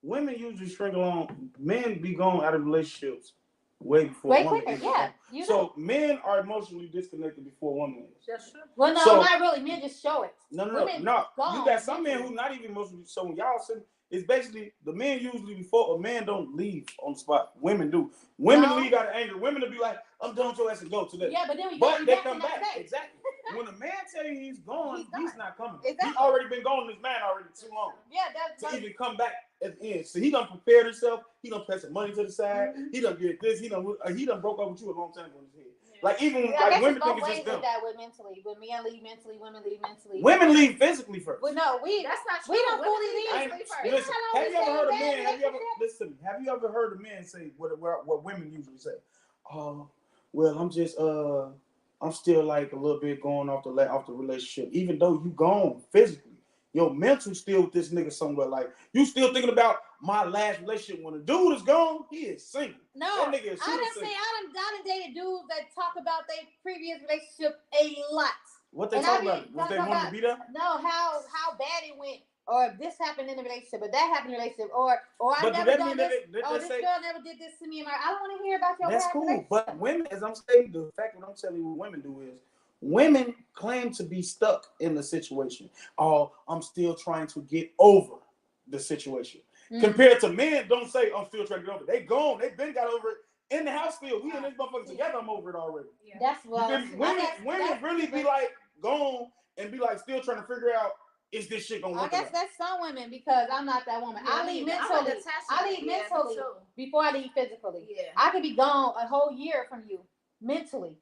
Women usually shrink along. Men be gone out of relationships way before women. Quicker, yeah. So men are emotionally disconnected before women is. That's true. Well, no, not really. Men just show it. No. You got some men who not even emotionally. So when y'all sitting, it's basically the men usually before a man don't leave on the spot. Women do. Women leave out of anger. Women will be like, "I'm done with your ass and go today." Yeah, but then they come back. Exactly. When a man tell you he's gone, he's not coming. Exactly. He's already been gone. This man already too long. Yeah, that's to even come back at the end. So he done prepared himself. He done put some money to the side. Mm-hmm. He done get this. He done broke up with you a long time ago in his head. Yeah. Like even like women think it's just them. That with mentally, when men leave mentally, women leave mentally. Women leave physically first. But no, that's not true. We don't fully leave physically first. Have you ever heard a man? Have you ever heard a man say what women usually say? Oh, well, I'm just I'm still like a little bit going off the relationship, even though you gone physically. Your mental still with this nigga somewhere. Like you still thinking about my last relationship. When a dude is gone, he is single. No, that nigga is single. I done dated dudes that talk about their previous relationship a lot. What they talk about? Was they wanting to be there? No, how bad it went. Or this happened in the relationship, or that happened in the relationship, or I never done this. This girl never did this to me, and I don't want to hear about your. That's cool, but women, as I'm saying, the fact what I'm telling you, what women do is Women claim to be stuck in the situation. Oh, I'm still trying to get over the situation. Compared to men, don't say I'm still trying to get over it. They gone. They been got over it in the house still. We in this motherfucker together. I'm over it already. Yeah. That's what women really be like gone and be like still trying to figure out is this shit gonna work. I guess that's some women because I'm not that woman. I leave mentally. I leave mentally before I leave physically. Yeah. I could be gone a whole year from you mentally,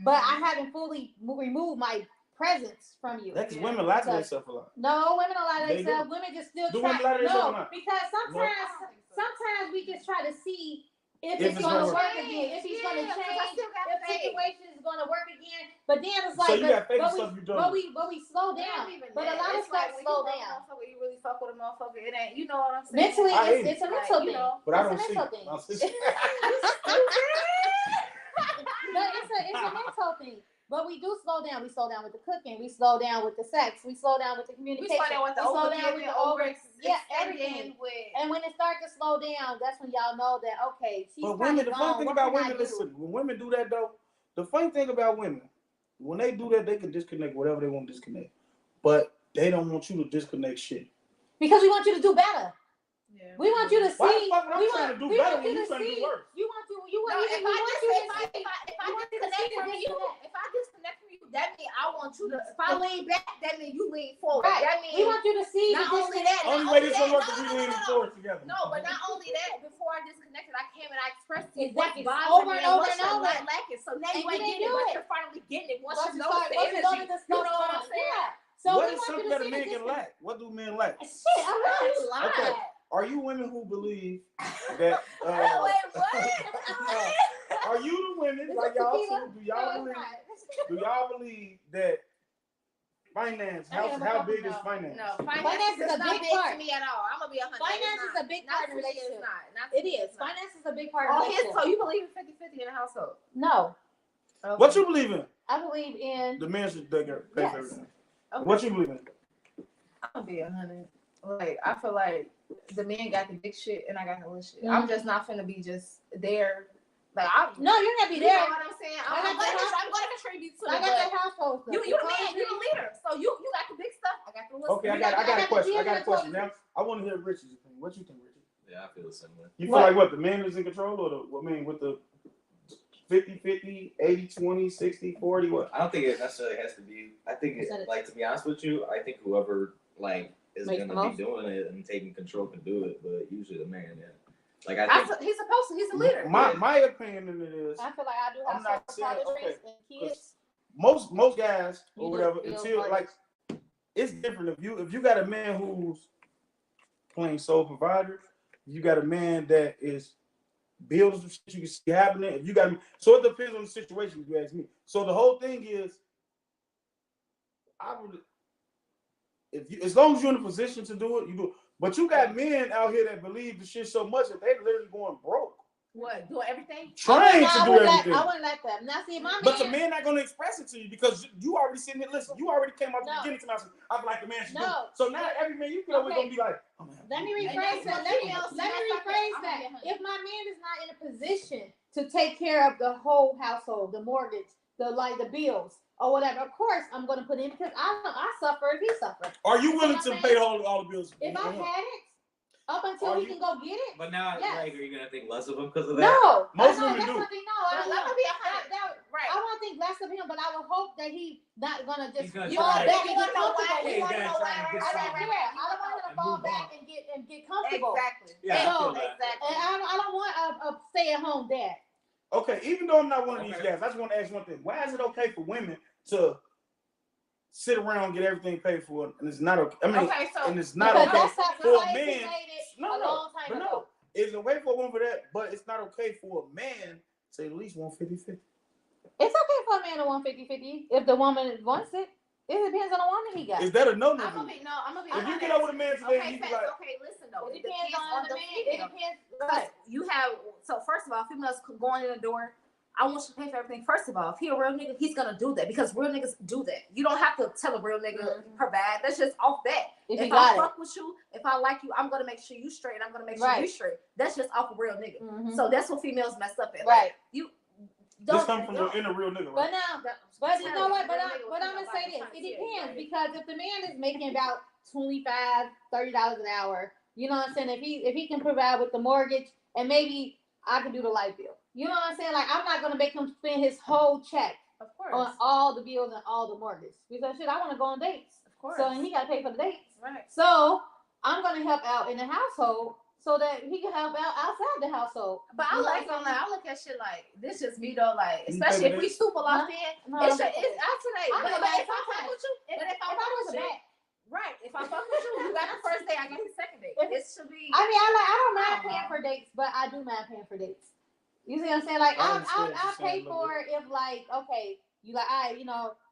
but I haven't fully removed my presence from you. That's women lie to themselves a lot. No, women don't lie to themselves. Women just still try. No, because sometimes we just try to see if it's going to work again, if he's going to change, if the situation is going to work again. But then it's like, so you got fake stuff you doing. But we slow down. But a lot of stuff slow down. You really fuck with a motherfucker. It ain't, you know what I'm saying? Mentally, it's a mental thing. But I don't see it. No, it's a mental thing. But we do slow down. We slow down with the cooking. We slow down with the sex. We slow down with the communication. We slow down with the everything. And when it starts to slow down, that's when y'all know that she's but women, the funny thing about women, listen, when women do that though, the funny thing about women, when they do that, they can disconnect whatever they want to disconnect. But they don't want you to disconnect shit. Because we want you to do better. Yeah. We want you to see. Why the fuck am I trying to do better when you trying to do worse? If I disconnect from you, that means I want you to. If I lean back, that means you lean forward. Right. That means we want you to see. Not only that. Only way this gonna work is we lean forward together. No, but not only that. Before I disconnected, I came and I expressed to you exactly over and over. Like it. So now you ain't getting it, but you're finally getting it once you know the energy. You know what I'm saying? So what is something that a man can lack? What do men lack? Shit, I'm not lying. Are you women who believe that? Wait, what? Are you the women like y'all too? Do y'all believe that finance? How big is finance? No, finance is a big part to me at all. I'm gonna be 100. Finance is a big part in a relationship. It is. Finance is a big part. So you believe in 50-50 in a household? No. Okay. What you believe in? I believe in the men should pay for everything. Okay. What you believe in? I'm gonna be 100. Like I feel like the men got the big shit and I got the little shit. I'm just not finna be just there. Like no, you're gonna be there. You know what I'm saying? I'm gonna contribute to it. I got that household stuff. You the man, you the leader. So you got the big stuff. I got the little stuff. Okay, I got a question. I got a question. Now I want to hear Richie's opinion. What you think, Richie? Yeah, I feel the same way. You feel like what the man is in control or with the 50-50, 80-20, 60-40, what? I don't think it necessarily has to be. I think like to be honest with you, I think whoever like is going to be doing it and taking control can do it, but usually the man, yeah. Like I think he's supposed to. He's a leader. My opinion in it is. I feel like I do have some and kids. Most guys or whatever until like it's different if you got a man who's playing sole provider, you got a man that is building some shit you can see happening. If you got so it depends on the situation. If you ask me, so the whole thing is, as long as you're in a position to do it, you do it. But you got men out here that believe the shit so much that they literally going broke. What? Doing everything? Trying to do everything. I wouldn't let them. Now see, but the man not gonna express it to you because you already sitting here. Listen, you already came out the beginning to me. I feel like the man should do. So now every man you feel always gonna be like, oh, man, let me rephrase that. Let me rephrase that. If my man is not in a position to take care of the whole household, the mortgage, the bills, or whatever, of course I'm gonna put in because I suffer if he suffers. Are you willing to pay all the bills? If I had it. Up until we can go get it. But now, like, are you gonna think less of him because of that? No, most women do. Let me be 100. Right. I won't think less of him, but I would hope that he's not gonna just fall back and get comfortable. I don't want him to fall back and get comfortable. Exactly. Yeah. Exactly. And I don't want a stay-at-home dad. Okay, even though I'm not one of these guys, I just want to ask one thing: why is it okay for women to sit around and get everything paid for, and it's not okay? I mean, and it's not okay for a man. No. It's okay for a woman for that, but it's not okay for a man to at least want 50-50. It's okay for a man to want 50-50 if the woman wants it. It depends on the woman he got. Is that a no? I'm gonna be. If you get up with a man today, you be like, okay, listen though. It depends on the man. It depends. Right. You have first of all, females going in the door. I want you to pay for everything. First of all, if he a real nigga, he's gonna do that because real niggas do that. You don't have to tell a real nigga provide. That's just off that. If I fuck with you, if I like you, I'm gonna make sure you straight. I'm gonna make sure you straight. That's just off a real nigga. So that's what females mess up at. Right. Like, This comes from the inner real nigga, right? But you know what? But I'm gonna say this. It depends because if the man is making about $25, $30 an hour, you know what I'm saying? If he can provide with the mortgage and maybe I can do the light bill. You know what I'm saying? Like I'm not gonna make him spend his whole check on all the bills and all the mortgage. Because shit, I want to go on dates. Of course. So and he gotta pay for the dates. Right. So I'm gonna help out in the household so that he can help out outside the household. But I look at shit like this. Just me though, like especially if we super locked in. It's alternate. But if I fuck with you, if I was back. Right. If I fuck with you, you got the first date, I got the second date. It should be. I mean, I don't mind paying for dates, but I do mind paying for dates. You see what I'm saying? Like I'll pay for it if like okay, you like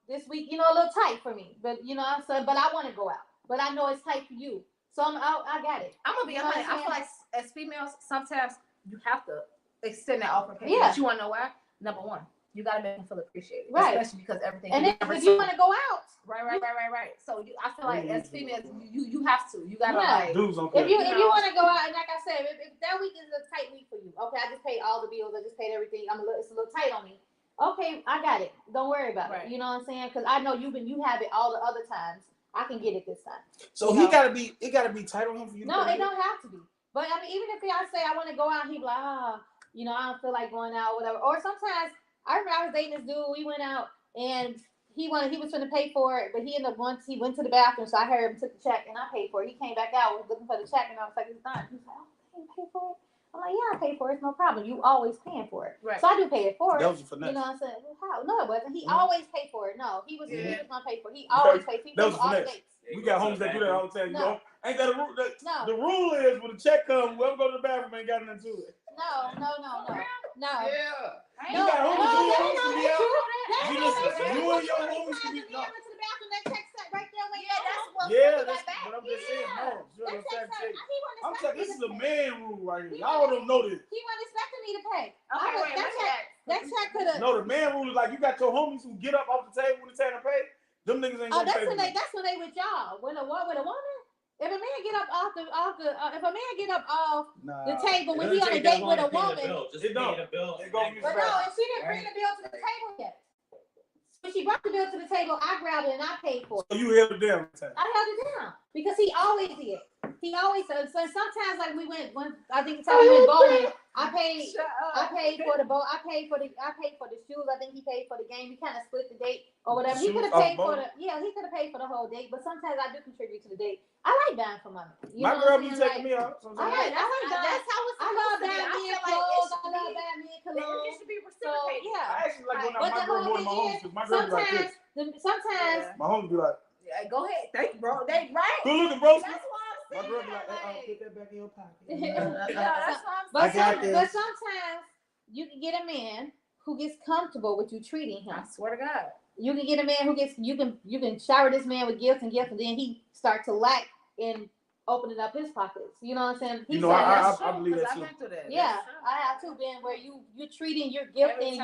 this week a little tight for me, but you know what I'm saying. But I want to go out, but I know it's tight for you, so I got it. I'm gonna be honest. I feel like as females, sometimes you have to extend that offer payment. Yeah. But you wanna know why? Number one, you gotta make them feel appreciated, right? Especially because everything. And then if you want to go out. Right. So I feel like as females, you have to. You gotta like. If you want to go out, and like I said, if that week is a tight week for you, okay, I just paid all the bills, I just paid everything. It's a little tight on me. Okay, I got it. Don't worry about it. You know what I'm saying? Because I know you have it all the other times. I can get it this time. So it gotta be tight on him for you. No, it don't have to be. But I mean, even if I say I want to go out, he be like, I don't feel like going out, whatever. Or sometimes I remember I was dating this dude. We went out and. He was going to pay for it, but he ended up he went to the bathroom, so I heard him took the check and I paid for it. He came back out, was looking for the check, and I was like, it's done. He's like, oh, you pay for it? I'm like, yeah, I pay for it. It's no problem. You always paying for it. Right. So I do pay it for it. That was a finesse. You know what I'm saying? How? No, it wasn't. He always paid for it. No, he was going to pay for it. He always paid for it. That was a finesse. We got homies that do that all the time. No. Ain't that a rule? The rule is when the check comes, whoever go to the bathroom ain't got nothing to it. No. Yeah. You got homies who be out. You and your homies should be out. Yeah, that's what I'm just saying. No, I'm saying this is a man rule right here. Y'all don't know this. He wasn't expecting me to pay. That check could have. No, the man rule is like you got your homies who get up off the table when it's time to pay. Them niggas ain't gonna pay. That's when they with y'all. With a woman. If a man get up off the table when he on a date with a woman, just pay the bill. But no, if she didn't bring the bill to the table yet. When she brought the bill to the table, I grabbed it and I paid for it. So you held it down. I held it down because he always did. He always does. So sometimes, like we went I think the time we went bowling, I paid for the boat. I paid for the shoes. I think he paid for the game. We kind of split the date or whatever. He could have paid for he could have paid for the whole date. But sometimes I do contribute to the date. I like buying for money. My girl be taking me out. I like that's how it's supposed to be. I love clothes. I love buying me cologne. It should be reciprocated. So, yeah. I actually like when my girl more than my homies because my girl be like this. Sometimes my homies be like, go ahead. Thank you, bro. They right. Good looking, bro. That's what I'm saying. My girl be like, put that back in your pocket. That's what I'm saying. But sometimes you can get a man who gets comfortable with you treating him. I swear to God. You can get a man who gets you can shower this man with gifts, and then he start to lack in opening up his pockets. You know what I'm saying? I believe that too. Yeah, I have too been where you're treating, you're gifting,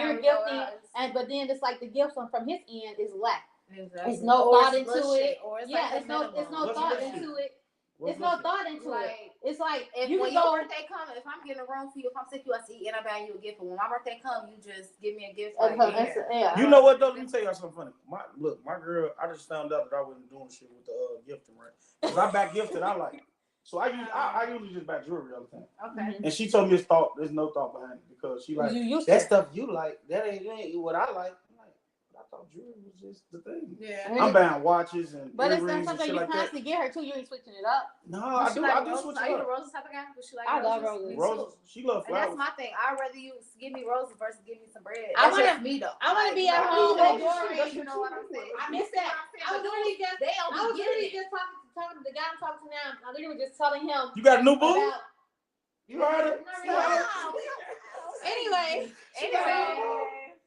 but then it's like the gift from his end is lack. Exactly. It's no thought into it. It's no thought into it. It's no thought into it. It's like if when your birthday comes, if I'm getting a room for you, if I'm sick, you have to eat, and I'm buying you a gift. But when my birthday comes, you just give me a gift. You know what though? Let me tell y'all something funny. My girl, I just found out that I wasn't doing shit with the gifting, right? Because I back gifted, I like. So I usually just buy jewelry all the time. Okay. And she told me there's no thought behind it because she like that stuff you like. That ain't what I like. I thought jewelry was just the thing. Yeah. I'm buying watches and but it's not something and shit you like constantly get her too. You ain't switching it up. No, I do switch it up. Are you the roses type of guy? I love roses. Roses. She loves flowers. And that's my thing. I'd rather you give me roses versus give me some bread. I want to be at home with jewelry. You know what I'm saying? I miss that. I was literally just talking to the guy I'm talking to now. I literally was just telling him. You got a new boo? You heard it? Anyway.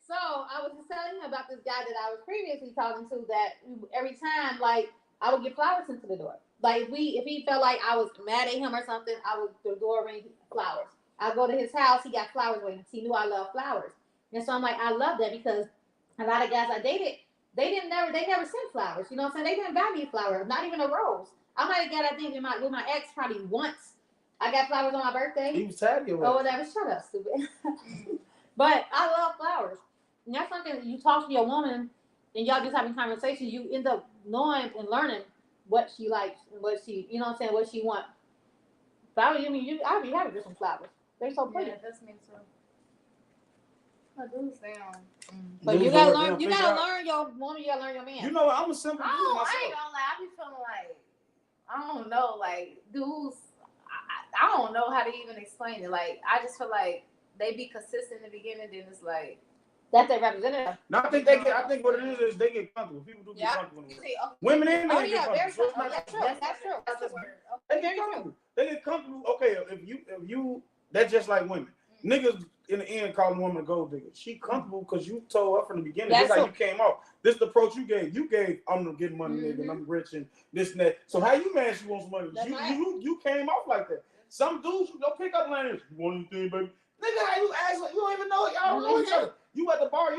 So I was just telling him about this guy that I was previously talking to that every time, like, I would get flowers sent to the door. Like, if he felt like I was mad at him or something, the door ring flowers. I go to his house, he got flowers waiting. He knew I love flowers. And so I'm like, I love that because a lot of guys I dated, they never sent flowers. You know what I'm saying? They didn't buy me a flower, not even a rose. I might have got, I think, with my ex probably once. I got flowers on my birthday. He was tagging you. Oh, whatever. Shut up, stupid. But I love flowers. And that's something you talk to your woman and y'all just having conversations, you end up knowing and learning what she likes and what she, you know what I'm saying, what she wants. But I mean, I'd be happy with some flowers. They're so pretty. Yeah, that's me too. Dudes down. But Dudes you gotta don't learn. You figure gotta out. learn your woman. You gotta learn your man. You know what? I'm a simple dude I myself. ain't gonna lie. I be feeling like I don't know, like dudes. I don't know how to even explain it. Like I just feel like they be consistent in the beginning, then it's like That's their representative. No, I think they get. I think what it is they get comfortable. People do get comfortable. Women and men get very comfortable. true. That's true. That's true. That's the word. They get comfortable. They get comfortable. Okay, if you, that's just like women. Niggas in the end calling a woman a gold digger. She comfortable because you told her from the beginning. Just like you came off. This is the approach you gave. You gave, I'm gonna get money, nigga, and I'm rich and this and that. So how you mad she wants money? You came off like that. Some dudes you don't pick up lines. You want anything, baby? Nigga, how you ask like you don't even know it. Y'all don't know each other. You at the bar,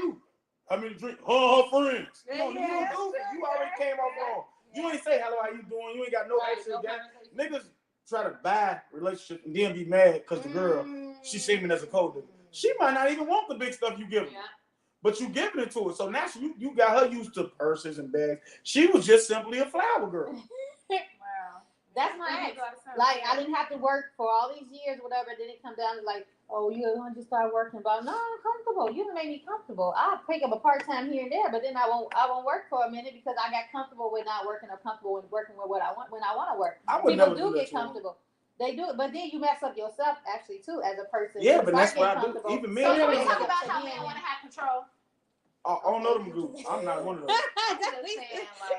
I mean drink her friends. You don't do it. You already came off wrong. You ain't say hello, how you doing? You ain't got no extra gas. Niggas try to buy relationship and then be mad because the girl, she's seeming as a cold digger. She might not even want the big stuff you give her. But you giving it to her. So now you got her used to purses and bags. She was just simply a flower girl. wow. That's my ex. Like I didn't have to work for all these years, whatever. Then it come down to like, oh, you want to start working? But no, I'm comfortable. You made me comfortable. I'll pick up a part time here and there, but then I won't work for a minute because I got comfortable with not working or comfortable with working with what I want when I want to work. People do get comfortable. They do it, but then you mess up yourself actually too as a person. Yeah, but that's what I do. Even men. So can we talk about how men want to have control? I don't know them groups. I'm not one of those.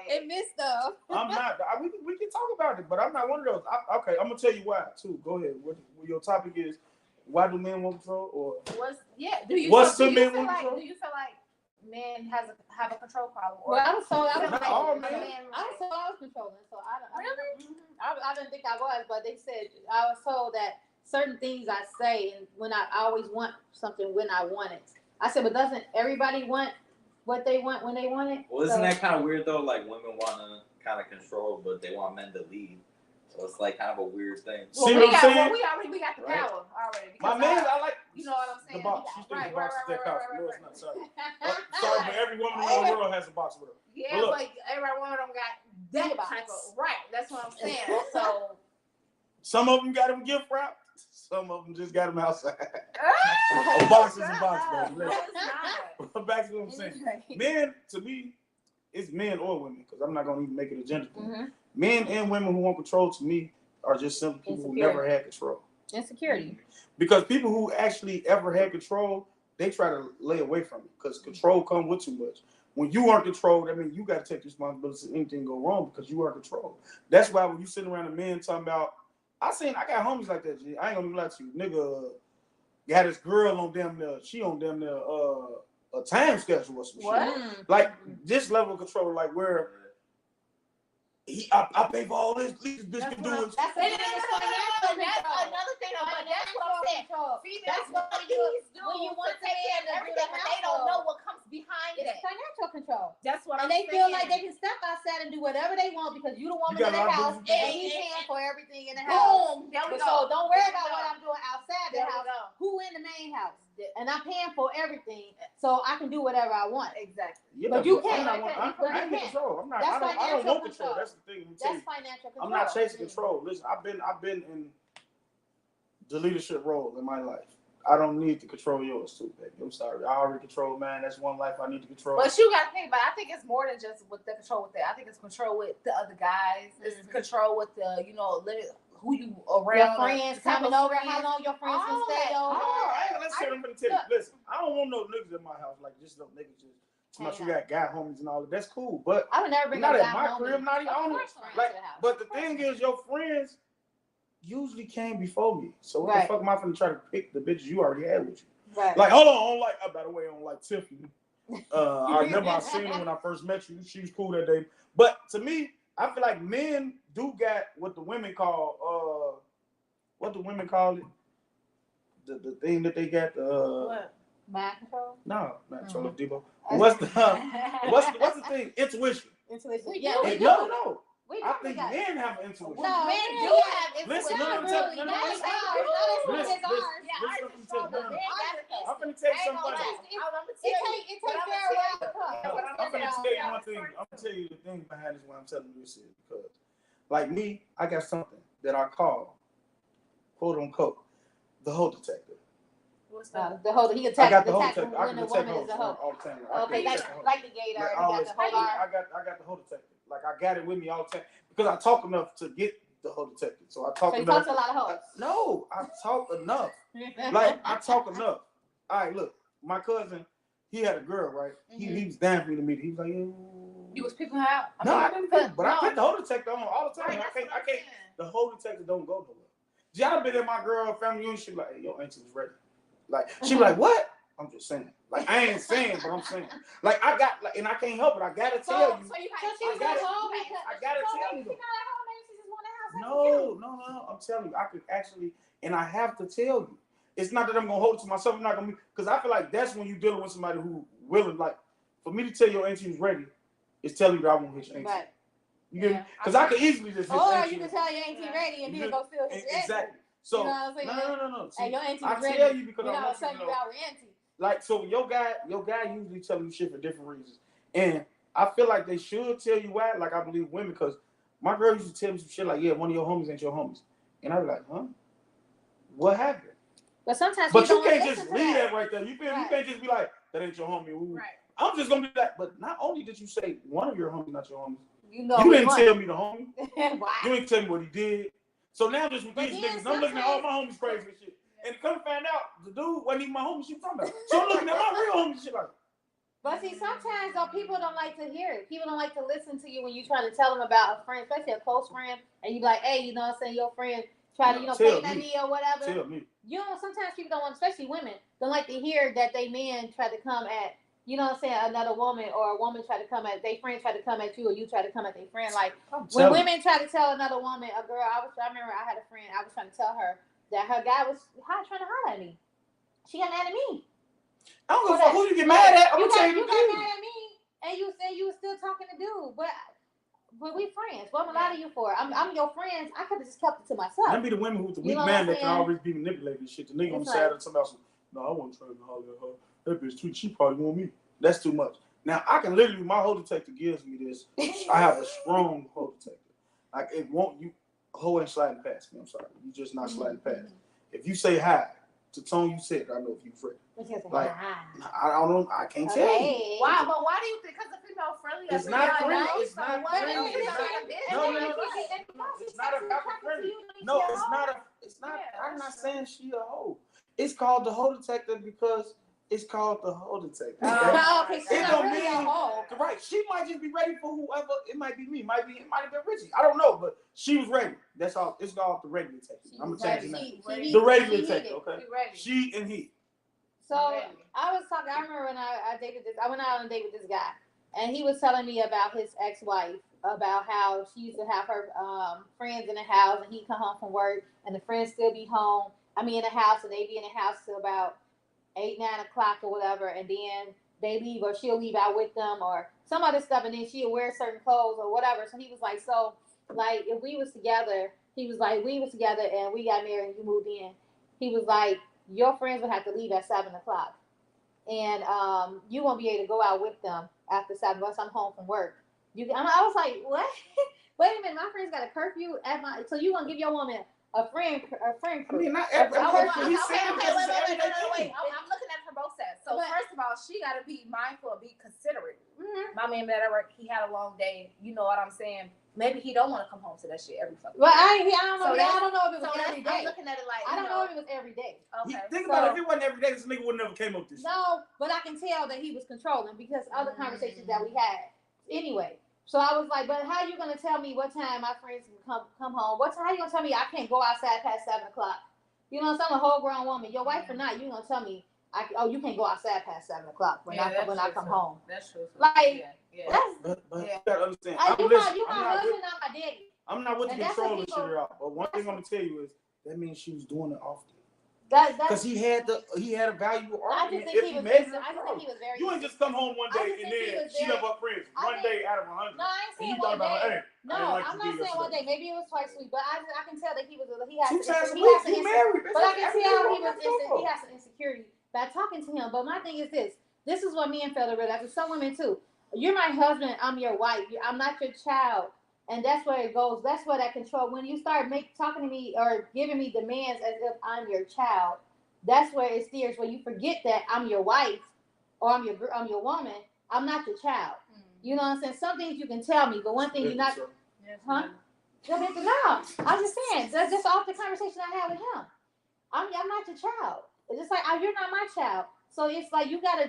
It missed though. I'm not. We can talk about it, but I'm not one of those. Okay, I'm gonna tell you why too. Go ahead. What your topic is? Why do men want control? Or do you feel like men have a control problem? Or well, I was controlling, so I didn't think I was, but they said I was told that certain things I say and when I always want something when I want it. I said, but doesn't everybody want what they want when they want it? Well, isn't that kind of weird though? Like women want to kind of control, but they want men to lead. So it's like kind of a weird thing. Well, we got the power already. My man, I like. You know what I'm saying? The box. She thinks the box is that couch. No, it's not. Sorry, but every woman in the world has a box with her. Yeah, but every one of them got that type of right. That's what I'm saying. So some of them got them gift wrapped. Some of them just got them outside. A box is a box, baby. Back to what I'm saying. Men, to me, it's men or women, because I'm not going to even make it a gender thing. Men and women who want control, to me, are just simple people who never had control. Insecurity. Because people who actually ever had control, they try to lay away from it, because control comes with too much. When you aren't controlled, I mean, you got to take responsibility if anything go wrong, because you are controlled. That's why when you sitting around a man talking about, I got homies like that, G. I ain't gonna be like to you. Nigga got his girl on damn near, she on damn near a time schedule or some shit. Like this level of control, like where I pay for all this bitch can do it. That's another thing, but that's what I'm saying. That's what these do when you want to take care of everything, but they don't know what comes behind it. It's financial control. That's what I'm saying. And they feel like they can step outside and do whatever they want because you the woman in the house and he's paying for everything in the house. Boom, there we go. So don't worry about what I'm doing outside the house. Who in the main house? And I'm paying for everything, so I can do whatever I want. Exactly. Yeah, but you can't. I ain't in control. I don't want control. That's the thing. That's financial control. I'm not chasing control. Listen, I've been in the leadership role in my life. I don't need to control yours too, baby. I'm sorry. I already control mine. That's one life I need to control. But you got to think about it. I think it's more than just with the control with that. I think it's control with the other guys. It's control with the, who you around. Your friends coming over. How long your friends can stay over. Listen, I don't want no niggas in my house. Like, just no niggas just. You got guy homies and all that. That's cool. But I would never bring not up at my crib, not even on it. Like, but the thing is, your friends usually came before me. So what the fuck am I finna try to pick the bitches you already had with you? Right. Like, hold on, by the way, I don't like Tiffany. I remember I seen her when I first met you. She was cool that day. But to me, I feel like men do got what the women call it? The thing that they got what? Mind control? No, not control Debo. What's the thing? Intuition. Intuition. Yeah, we do. No. I think men have intuition. No, men do have intuition. Listen, I'm gonna tell you something. takes very well to cook. I'm gonna tell you one thing. I'm gonna tell you the thing behind this. Why I'm telling you this is because, like me, I got something that I call, quote unquote, the hoe detector. What's that? The hoe. He I attacked got the the hoe detector detector. I when can the detect woman is hoes a hoe. all the time. Okay, like the gator. Like You got the hoe. I got the hoe detector. Like I got it with me all the time because I talk enough to get the hoe detector. So I talk So you enough. talk to a lot of hoes. No, I talk enough. Like I talk enough. All right, look, my cousin, he had a girl, right? He was down for me to meet her. He was like, yo. You was picking her out? I didn't pick, but I put the hoe detector on all the time. Right, I can't. The hoe detector don't go nowhere. Y'all been in my girl family and she like, hey, your auntie was ready. Like she be like, what? I'm just saying. Like I ain't saying, but I'm saying. Like I got, like, and I can't help it. I gotta tell you. So you I gotta tell you. No. I'm telling you, I could actually, and I have to tell you. It's not that I'm gonna hold it to myself. I'm not gonna be, because I feel like that's when you're dealing with somebody who willing, like, for me to tell your auntie was ready, is telling you that I won't hit your auntie. Right. You get me? Because I could easily just hit your Or auntie. you can tell your auntie ready and then go still hit your auntie. Exactly. So you know what I'm saying? no. See, Hey, your auntie I was ready. tell you because you know, I want you tell to you know. about auntie. Like, so your guy usually telling you shit for different reasons. And I feel like they should tell you why, like I believe women, because my girl used to tell me some shit like, yeah, one of your homies ain't your homies. And I be like, huh? What happened? But sometimes But you don't can't listen just to leave that. that right there. You feel Right. You can't just be like, that ain't your homie. Ooh. Right. I'm just gonna be like, but not only did you say one of your homies not your homies, You know you didn't tell me the homie. Why? You didn't tell me what he did. So now just with But these then niggas, I'm looking at all my homies crazy and shit. And come find out the dude wasn't even my homie she was talking about. So I'm looking at my real homie shit like. But see, sometimes though people don't like to hear it. People don't like to listen to you when you try to tell them about a friend, especially a close friend, and you be like, hey, you know what I'm saying, your friend try to, play that knee or whatever. Tell me. You know, sometimes people don't want, especially women, don't like to hear that they man try to come at, you know what I'm saying, another woman, or a woman try to come at, their friend try to come at you, or you try to come at their friend. Like, when women try to tell another woman, a girl, I remember I had a friend, I was trying to tell her that her guy was trying to holler at me. She got mad at me. I don't give a fuck who you get mad at. I'm gonna tell you the You got mad at me, and you said you were still talking to dude, but we friends. What am I lying to you for? I'm your friends. I could have just kept it to myself. Them be the women who's the weak man that can always be manipulating shit. The nigga on the side of somebody else. No, I wasn't trying to holler at her. That bitch too. She probably want me. That's too much. Now I can literally. My hoe detector gives me this. I have a strong hoe detector. Like it won't you. Hoe ain't sliding past me. I'm sorry. You just not sliding past. If you say hi to tone you said, I know if you friend. Like I don't know. I can't tell you. Why? But why do you think? Because the female friendly. It's not friendly. It's not friendly. No. It's not about the friendly. No, it's not a. It's not. I'm not saying she a hoe. It's called the hoe detector because it's called the hoe detector. Okay, It don't mean a hoe. Right. She might just be ready for whoever. It might be me. It might have been Richie. I don't know, but she was ready. That's all. It's called the ready detector. I'm gonna change the name. The ready detector. Okay. She and he. So I was talking. I remember when I dated this. I went out on a date with this guy, and he was telling me about his ex-wife, about how she used to have her friends in the house, and he'd come home from work, and the friends still be home. I mean, in the house, and they be in the house till about 8, 9 o'clock or whatever, and then they leave, or she'll leave out with them, or some other stuff, and then she'll wear certain clothes or whatever. So he was like, so like if we was together, he was like, we was together and we got married and you moved in. He was like, your friends would have to leave at 7 o'clock, and you won't be able to go out with them after 7 once I'm home from work. I was like, what? Wait a minute, my friends got a curfew at my. So you gonna give your woman a friend? I mean, not every. Okay, wait. I'm looking at her both sides. So first of all, she got to be mindful and be considerate. Mm-hmm. My man at work, he had a long day. You know what I'm saying? Maybe he don't want to come home to that shit every fucking day. Well, I don't know. I don't know if it was every day. I'm looking at it like I don't know if it was every day. Okay. Think about it. If it wasn't every day, this nigga would never came up with this. No, but I can tell that he was controlling because other conversations that we had. Anyway, so I was like, but how you gonna tell me what time my friends can come home? How you gonna tell me I can't go outside past 7 o'clock? You know, I'm a whole grown woman. Your wife or not, you gonna tell me you can't go outside past 7 o'clock when I come home. That's true. Like but you gotta understand. You my husband, not my daddy. I'm not with the controlling shit out. But one thing I'm gonna tell you is that means she was doing it often. Because he had a valuable argument. I just think he was very. You ain't just come home one day and then she left her friends one day out of 100. No, I ain't saying one day. No, I'm not saying one day. Maybe it was twice a week, but I can tell that he has some insecurity by talking to him. But my thing is this: this is what men fail to realize. And some women too. You're my husband. I'm your wife. I'm not your child. And that's where it goes. That's where that control. When you start talking to me or giving me demands as if I'm your child, that's where it steers. When you forget that I'm your wife or I'm your woman. I'm not your child. You know what I'm saying? Some things you can tell me, but one thing you're not. Huh? No, I'm just saying. That's just off the conversation I had with him. I'm not your child. It's just like you're not my child. So it's like you gotta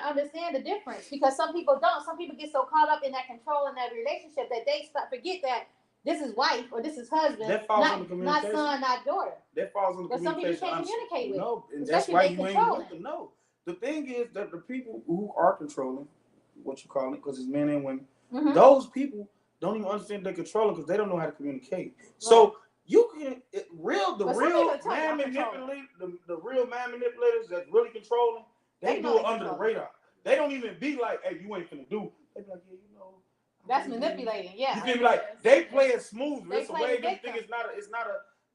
understand the difference, because some people don't. Some people get so caught up in that control in that relationship that they forget that this is wife or this is husband, that falls under communication. Not son, not daughter. That falls under communication. But some people can't communicate with. No, and that's why you ain't with them. No, the thing is that the people who are controlling, what you call it, because it's men and women, those people don't even understand they're controlling because they don't know how to communicate. Right. So you can the real man manipulators, the real man manipulators that's really controlling, they do it under the radar. They don't even be like, "Hey, you ain't finna do." They be like, "Yeah, you know." That's manipulating. Yeah. You can be like, they play it smooth. It's a way they think it's not a.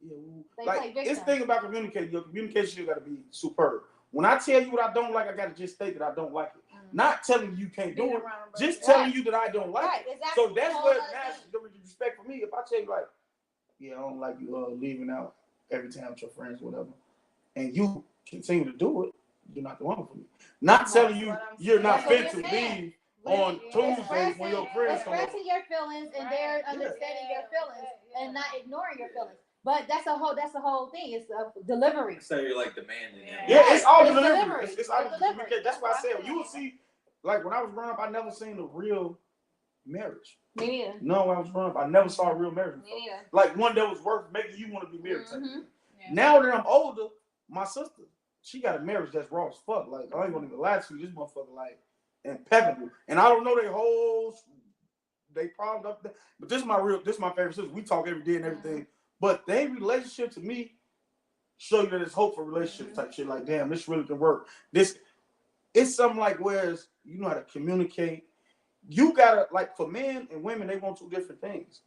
Yeah, like it's thing about communicating. Your communication got to be superb. When I tell you what I don't like, I got to just state that I don't like it. Not telling you can't do it, just telling you that I don't like it. Exactly. So that's where the respect for me. If I tell you like, yeah, I don't like you leaving out every time with your friends, whatever, and you continue to do it, you're not the one for me. Not telling you you're not fit to leave on Tuesdays when your friends come. Expressing your feelings and they're understanding your feelings and not ignoring your feelings. But that's the whole thing. It's delivery. So you're like demanding. Yeah, it's all delivery. It's all delivery. That's why I said you will see. Like when I was growing up, I never seen a real marriage. Me neither. No, when I was growing up, I never saw a real marriage. Me neither. Like one that was worth making you want to be married. Now that I'm older, my sister, she got a marriage that's raw as fuck. Like I ain't gonna even lie to you, this motherfucker like impeccable. And I don't know they problems up there. But this is my favorite sister. We talk every day and everything. But their relationship to me show you that it's hope for relationship type shit. Like, damn, this really can work. It's something like whereas you know how to communicate. You gotta, like, for men and women, they want two different things.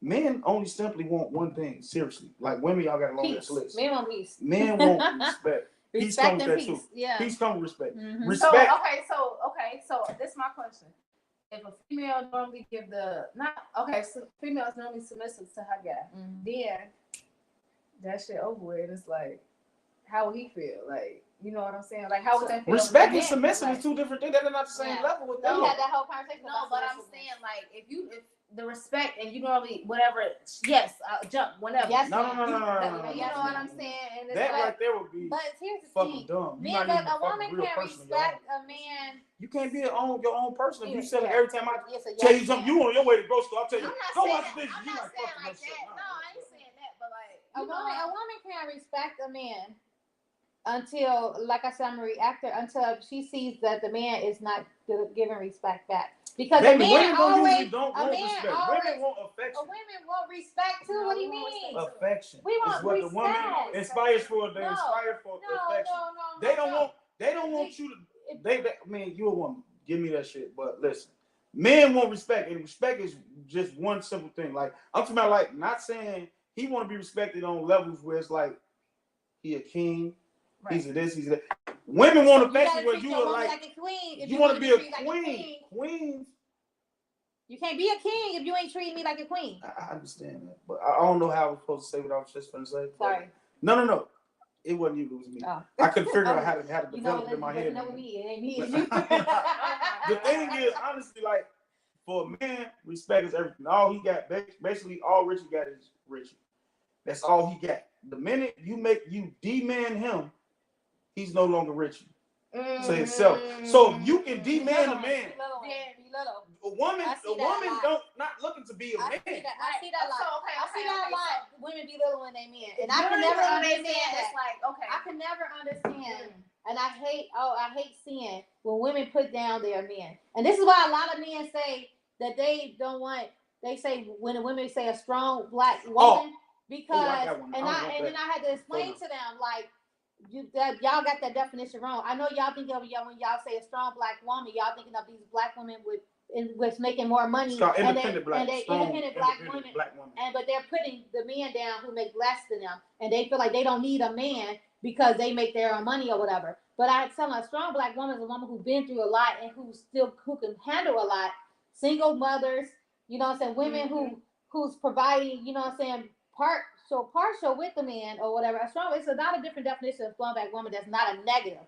Men only simply want one thing, seriously. Like women, y'all got a long list. Men want peace. Men want respect. Peace comes with that too. Yeah. Peace comes with respect. Respect. So this is my question. If a female normally females normally submissive to her guy, then that shit over with. It's like, how would he feel? Like, you know what I'm saying? Like, how would that feel? Respect and submissive is two different things. They're not the same level with them. We had that whole conversation. No, but I'm saying, like, if the respect and you normally whatever, yes, jump whenever. Yes, no. You know what I'm saying? And it's that right there would be. But here's the fucking thing. dumb. A woman can't respect a man. You can't be your own person. If you say every time I tell you something, you on your way to grocery store, I'll tell you, go watch this. I'm not saying like that. No, I ain't saying that. But like, a woman can't respect a man until, like I said, I'm a reactor, until she sees that the man is not giving respect back. Because a man always don't want respect. Women want affection. Women want respect too. What do you mean? Affection. We want what respect. The woman inspires for. They inspire for affection. They don't want you to. Man, you a woman. Give me that shit. But listen, men want respect, and respect is just one simple thing. Like I'm talking about, like not saying he want to be respected on levels where it's like he a king. Right. He's a this, he's a that. Women want affection where you are like a queen. You want to be a queen. Queen. You can't be a king if you ain't treating me like a queen. I understand that, but I don't know how I was supposed to say what I was just going to say. Sorry. No. It wasn't you. It was me. Oh. I couldn't figure out how to develop it in my head. No, me. It ain't me. The thing is, honestly, like for a man, respect is everything. All he got, basically, all Richie got is Richie. That's all he got. The minute you demand him, he's no longer Richie. To himself. So if you can demand a man. A woman don't not looking to be a man. I see that a lot. I see that a lot. Women belittling their men, and I can never understand that. I can never understand, and I hate seeing when women put down their men. And this is why a lot of men say that they don't want. They say when the women say a strong black woman because, then I had to explain to them like. Y'all got that definition wrong. I know y'all think of y'all when y'all say a strong black woman, y'all thinking of these black women with making more money. Independent black women. But they're putting the men down who make less than them, and they feel like they don't need a man because they make their own money or whatever. But I tell a strong black woman is a woman who's been through a lot and who can handle a lot. Single mothers, you know what I'm saying, women who's providing, you know what I'm saying, partial with the man or whatever. A strong, it's not a different definition of strong black woman. That's not a negative.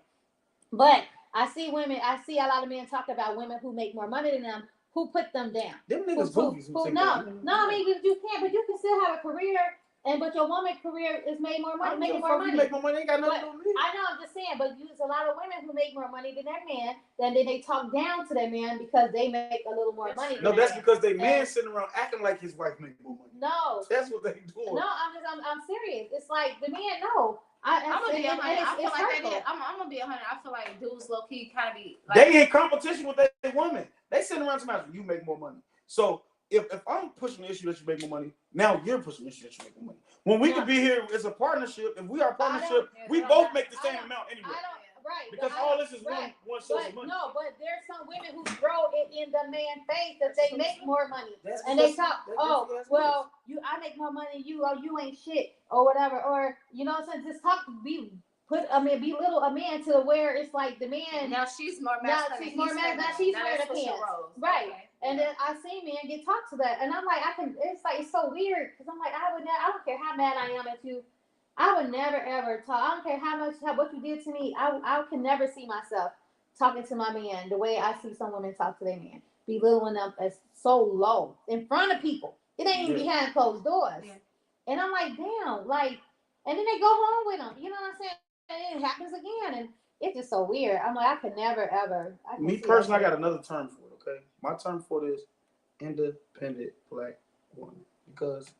But I see a lot of men talk about women who make more money than them, who put them down. Them niggas boobies. No, I mean you can't, but you can still have a career. But your woman career is made more money, making more money. You make more money, ain't got nothing to do with me. I know, I'm just saying, but there's a lot of women who make more money than their man, then they talk down to their man because they make a little more money. No, that's because they man sitting around acting like his wife makes more money. No, that's what they doing. No, I'm serious. It's like the man. No, I'm gonna be 100. I feel like I'm gonna be 100. I feel like dudes low key kind of be. Like, they in competition with their women. They sitting around somebody, you make more money. So if I'm pushing the issue that you make more money, now you're pushing the issue that you make more money. When we could be here as a partnership, if we are a partnership, we both make the same amount anyway. Right. Because all this is one source of money. No, but there's some women who grow it in the man face that they make more money. And they talk, I make more money than you, or you ain't shit, or whatever. Or, you know what I'm saying? Just belittle a man to where it's like the man. Now she's more masculine. Now she's wearing the pants. Right. Okay. And then I see men get talked to that. And I'm like, it's so weird. Because I'm like, I don't care how mad I am at you. I would never ever talk. I don't care what you did to me. I can never see myself talking to my man the way I see some women talk to their man, belittling them as so low in front of people. It ain't even behind closed doors. Yeah. And I'm like, damn, like, and then they go home with them. You know what I'm saying? And it happens again, and it's just so weird. I'm like, I could never ever. Me personally, I got another term for it. Okay, my term for it is independent black woman, because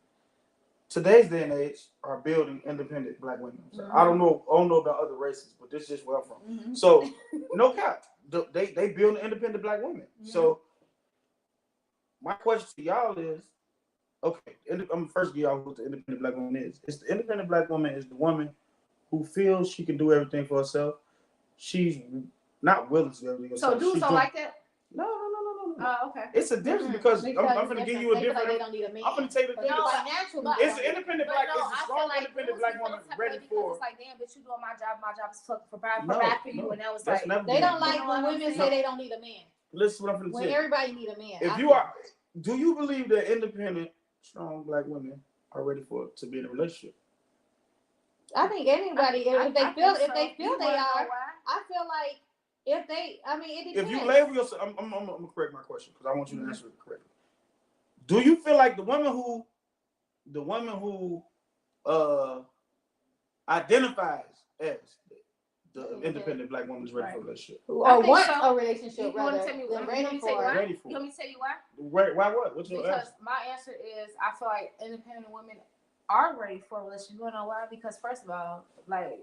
today's day and age are building independent black women. So I don't know about other races, but this is just where I'm from. Mm-hmm. So no cap, they build independent black women. Mm-hmm. So my question to y'all is, okay, I'm first give y'all what the independent black woman is. It's the independent black woman is the woman who feels she can do everything for herself. She's not willing to do everything. So dudes don't like that? No. Oh, okay. It's a difference because I'm going to give you a different. They don't need a man. I'm going to tell you the difference. It's an independent black. No, it's a strong independent black woman ready for. It's like, damn, but you doing my job. My job is to provide for you, and that was like they don't like when women say they don't need a man. Listen, what I'm going to say. When everybody need a man. If you are, do you believe that independent, strong black women are ready to be in a relationship? I think anybody, if they feel they are, I feel like. It depends. If you label yourself, I'm gonna correct my question because I want you to answer it correctly. Do you feel like the woman who identifies as the independent black woman is ready for a relationship? Or wants a relationship, you rather than ready for it? Ready for. You want me to tell you why? Why what? What's your answer? My answer is I feel like independent women are ready for a relationship. You know why? Because first of all, like,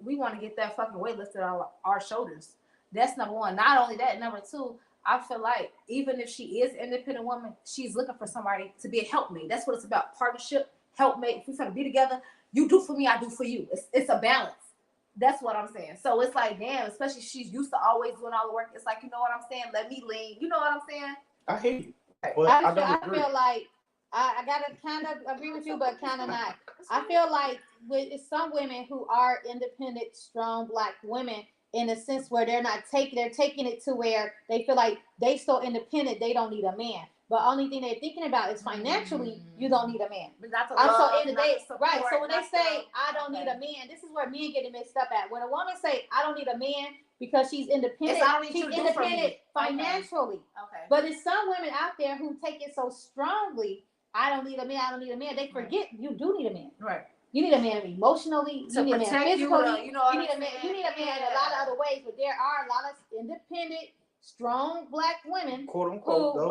we want to get that fucking weight lifted on our shoulders. That's number one. Not only that, number two, I feel like even if she is an independent woman, she's looking for somebody to be a helpmate. That's what it's about. Partnership, helpmate. If we're going to be together, you do for me, I do for you. It's a balance. That's what I'm saying. So it's like, damn, especially she's used to always doing all the work. It's like, you know what I'm saying? Let me lean. You know what I'm saying? I hear you. But I feel like I gotta kind of agree with you, but kind of not. I feel like with some women who are independent, strong black women, in a sense where they're taking it to where they feel like they so independent they don't need a man. But only thing they're thinking about is financially, you don't need a man. But that's so in the day, right? So when they say I don't need a man, this is where men get mixed up at. When a woman say I don't need a man because she's independent, she's independent financially. Okay. But there's some women out there who take it so strongly. I don't need a man. They forget you do need a man. Right. You need a man emotionally. You need a man physically. You need a man in a lot of other ways. But there are a lot of independent, strong black women, quote unquote, the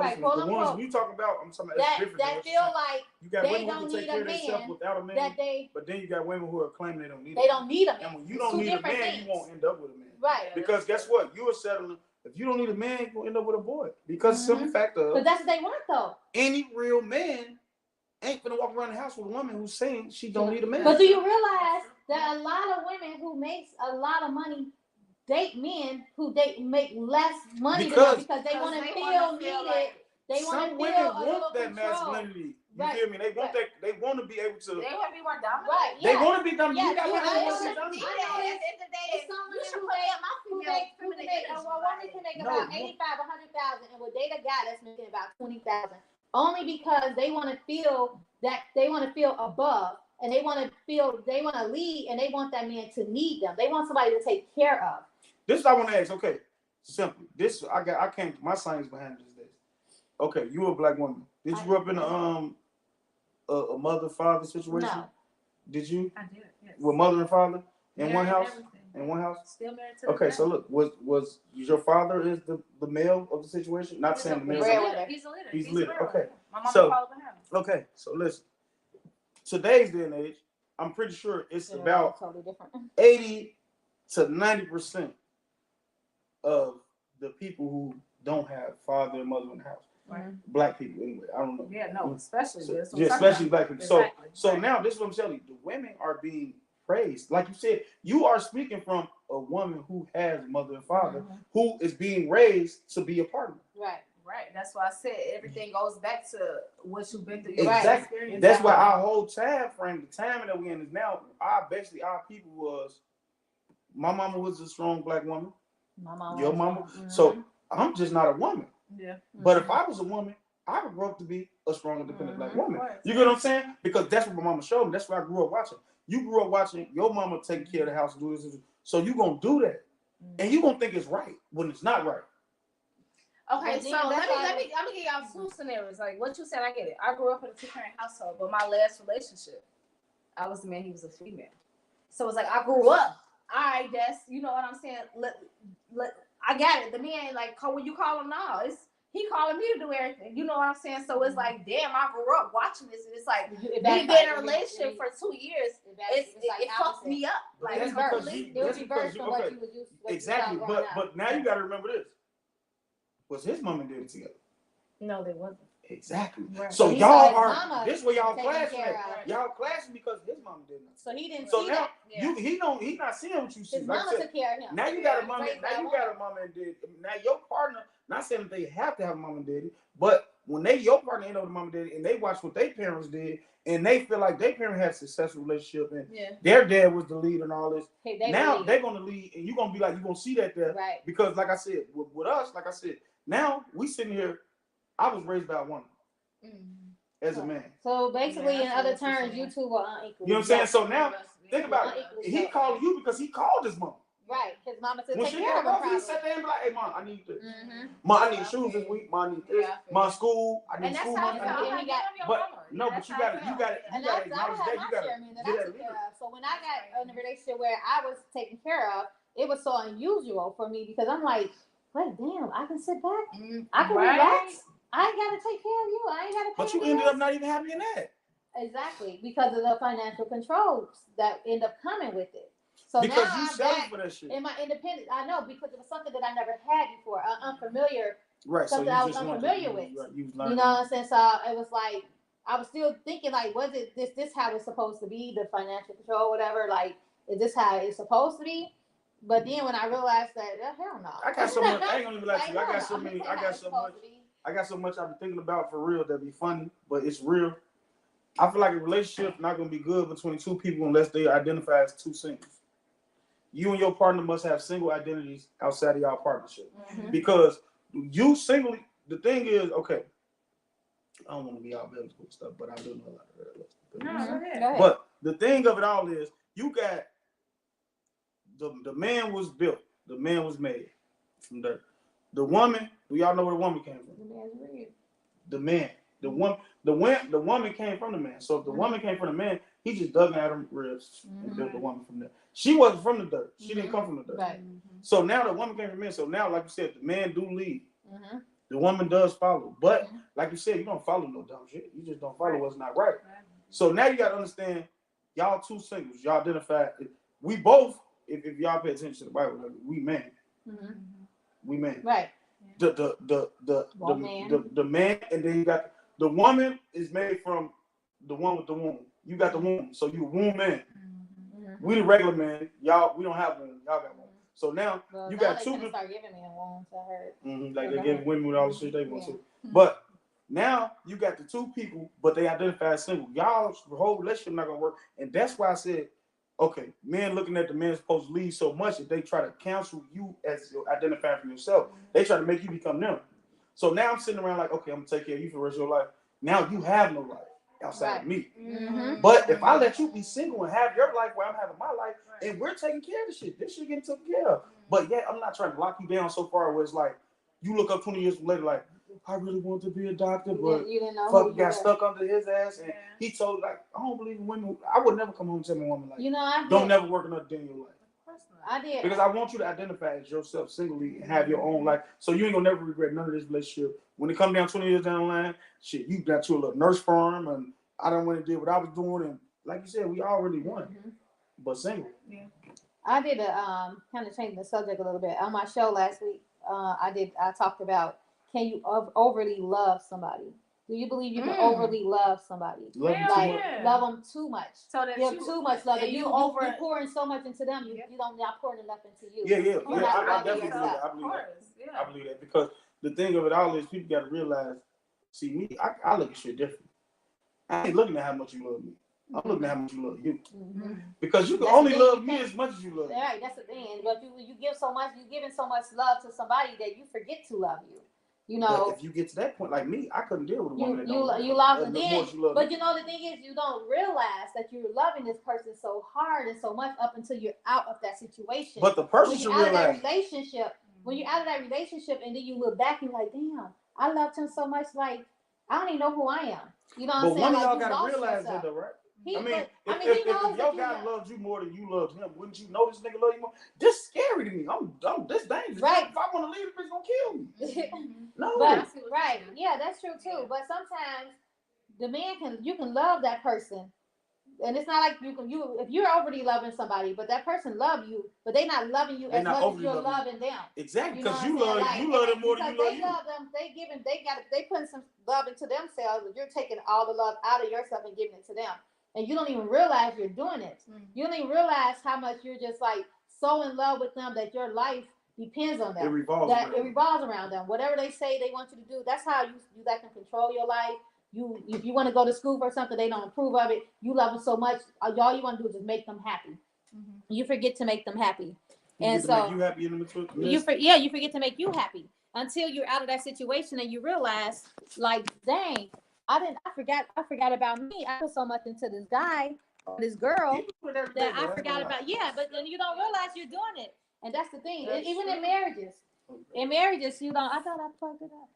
ones we talk about. I'm talking about that feel like you got women who can take care of themselves without a man. But then you got women who are claiming they don't need. They don't need a man. And when you don't need a man, you won't end up with a man. Right. Because guess what? You are settling. If you don't need a man, you're gonna end up with a boy. Because simple fact of. But that's what they want, though. Any real man ain't gonna walk around the house with a woman who's saying she don't need a man. But do you realize that a lot of women who makes a lot of money date men who make less money because they want to feel needed? They want to some feel women a little want that control. masculinity. You Right. feel me? They want that. They want to be able to. They want to be more dominant. Right. They Yes. want to be dominant. Yes, You got yes, women I that want to know be dominant. At the end of the day, It's some you women should who put make, in my who female make, who feminine make, energy. a woman can make No, about you- 85, 100,000, and will date a guy that's making about 20,000. Only because they want to feel that they want to feel above, and they want to lead, and they want that man to need them. They want somebody to take care of. This is what I want to ask. Okay, simple. This I came. My science behind this. Okay, you a black woman. Did you grow up in a mother father situation? No. Did you? I did. Yes. With mother and father in Married one house? everything. In one house? Still married to. Okay, so look, was your father is the male of the situation? Not saying the male. He's a leader. He's a leader. Okay. My mama So- followed behind him. Okay, so listen. Today's day and age, I'm pretty sure it's Yeah, about totally different. 80 to 90% of the people who don't have father and mother in the house. Right. Black people, anyway. I don't know. Yeah, no, especially So, this. yeah, especially black people. Exactly. So Right. now this is what I'm telling you. The women are being praised. Like you said, you are speaking from a woman who has a mother and father who is being raised to be a partner. Right. Right. That's why I said everything goes back to what you've been through. Exactly. Experience. That's why our whole time frame, the time that we're in is now, our people was, my mama was a strong black woman. My mama. Your mama. So I'm just not a woman. Yeah. But if I was a woman, I would grow up to be a strong, independent black woman. Right. You get what I'm saying? Because that's what my mama showed me. That's what I grew up watching. You grew up watching your mama taking care of the house and do this. So you gonna do that, and you gonna think it's right when it's not right. Okay, But so then let that's me give y'all two scenarios. Like what you said, I get it. I grew up in a 2-parent household, but my last relationship, I was the man, he was a female. So it's like I grew up. All right, that's you know what I'm saying. I got it. The man like when you call him now, he calling me to do everything. You know what I'm saying? So it's like, damn, I grew up watching this, and it's like me being in a relationship for 2 years, it fucked me up. Like That's it's because completely. It was reversed from what you was used to. Exactly, but now you got to remember this: was his mom and daddy together? No, they wasn't. Exactly. Right. So He y'all saw his mama are this way y'all taking clashing care at. of. Y'all clashing because his mom didn't. So he didn't So see now that. he's not seeing what you see. His Like I mama said, took care of him. now you got a He mom. raised Now that you woman. got a mom and daddy. Now your partner. Not saying that they have to have a mom and daddy, but when your partner ain't over the mom and daddy, and they watch what their parents did, and they feel like their parents had a successful relationship, and their dad was the leader and all this. Hey, Now they're gonna lead, and you're gonna be like, you're gonna see that there, right. because like I said, with us, like I said, now we sitting here. I was raised by a woman as a man. So basically, in other terms, you two were unequal. You know what I'm saying? So now think about it. He calling you because he called his mom. Right, his mama said When take she care of got him. off, he sat there and be like, "Hey, mom, I need this. Mm-hmm. Mom, I need shoes this week. Mom, I need this. Mom, school. I need And that's school how money. I felt. I need I'm But not no, but you got to And acknowledge I that. had You my got share to of men that I took care of. So when I got in a relationship where I was taken care of, it was so unusual for me because I'm like, wait, damn, I can sit back. I can relax. I ain't got to take care of you. I ain't got to pay But you the ended bills. up not even happy in that. Exactly, because of the financial controls that end up coming with it. So Because now you I'm selling back for that shit. in my independence. I know because it was something that I never had before, unfamiliar, Right. something so I you was just unfamiliar with. Right, you was You know learning. what I'm saying? So it was like I was still thinking like, was it this how it's supposed to be? The financial control, whatever. Like, is this how it's supposed to be? But then when I realized that, hell no. I got so much. I ain't gonna even lie to Like, you. I hell got so no. many. This I ain't how got it's so supposed much. to be. I got so much I've been thinking about for real that be funny, but it's real. I feel like a relationship not gonna be good between two people unless they identify as two singles. You and your partner must have single identities outside of y'all partnership. Mm-hmm. Because you singly, the thing is, okay, I don't want to be all biblical stuff, but I do know a lot of that. No, go ahead. Go ahead. But the thing of it all is, you got the man was built, the man was made from dirt. The woman, do y'all know where the woman came from? The man's real. The man. The woman came from the man. So if the woman came from the man, he just dug out her ribs and built the woman from there. She wasn't from the dirt. She didn't come from the dirt. Right. So now the woman came from men. So now, like you said, the man do lead. Mm-hmm. The woman does follow. But like you said, you don't follow no dumb shit. You just don't follow what's not right. So now you got to understand, y'all two singles. Y'all identify. We both, if y'all pay attention to the Bible, we man. Mm-hmm. We man. Right. The man, and then you got the woman is made from the one with the womb. You got the womb, so you a womb man. Mm-hmm. We the regular man. Y'all, we don't have one. Y'all got one. So now you got two. Start giving me a wound, I heard. Like they give women with all the shit they want to. Yeah. But Now you got the two people, but they identify as single. Y'all's whole relationship not gonna work, and that's why I said, okay, men looking at the men supposed to lead so much that they try to cancel you as identifying for yourself. They try to make you become them. So now I'm sitting around like, okay, I'm gonna take care of you for the rest of your life. Now you have no life outside of me. Mm-hmm. But if I let you be single and have your life where I'm having my life, and we're taking care of the shit, this shit getting taken care of. But yeah, I'm not trying to lock you down so far where it's like you look up 20 years later like, I really want to be a doctor, but you didn't know fuck got stuck under his ass, and he told like, I don't believe in women. I would never come home and tell my woman like, don't never work another day in your life. I did. Because I want you to identify as yourself singly and have your own life, so you ain't gonna never regret none of this relationship. When it come down 20 years down the line, shit, you got your little nurse farm, and I don't want to do what I was doing, and like you said, we already won, but single. Yeah. I did a kind of change the subject a little bit on my show last week. I talked about, can you overly love somebody? Do you believe you can overly love somebody? Love them too much. So that you have too much love. And you pouring so much into them, you don't not pouring enough into you. Yeah. I definitely believe that. I believe that because the thing of it all is people got to realize. See me, I look at shit different. I ain't looking at how much you love me. I'm looking at how much you love you. Because you can only love me as much as you love me. Right, that's the thing. But you give so much, you giving so much love to somebody that you forget to love you. You know, but if you get to that point, like me, I couldn't deal with a woman you love them. But you know the thing is, you don't realize that you're loving this person so hard and so much up until you're out of that situation. But the person should realize when you're out of that relationship, and then you look back and you're like, damn, I loved him so much. Like I don't even know who I am. You know what I'm saying? But one of y'all got to realize that though, right? If your guy loves you more than you love him, wouldn't you know this nigga love you more? This scary to me. I'm this dangerous. Right. If I want to leave, this bitch gonna kill me. No. But, right. Yeah, that's true too. Yeah. But sometimes you can love that person. And it's not like if you're overly loving somebody, but that person love you, but they not loving you as much as you're loving them. Exactly, because you love them more than you love you. They love them. They putting some love into themselves, but you're taking all the love out of yourself and giving it to them, and you don't even realize you're doing it. You don't even realize how much you're just like so in love with them that your life depends on them. It revolves around them. Whatever they say they want you to do, that's how you let them control your life. If you want to go to school for something, they don't approve of it. You love them so much. All you want to do is just make them happy. You forget to make them happy, and so make you happy in the middle. You forget to make you happy until you're out of that situation and you realize, like, dang, I forgot about me. I put so much into this guy or this girl that I forgot about. Yeah, but then you don't realize you're doing it, and that's the thing. Even in marriages, you don't. I thought I plugged it up.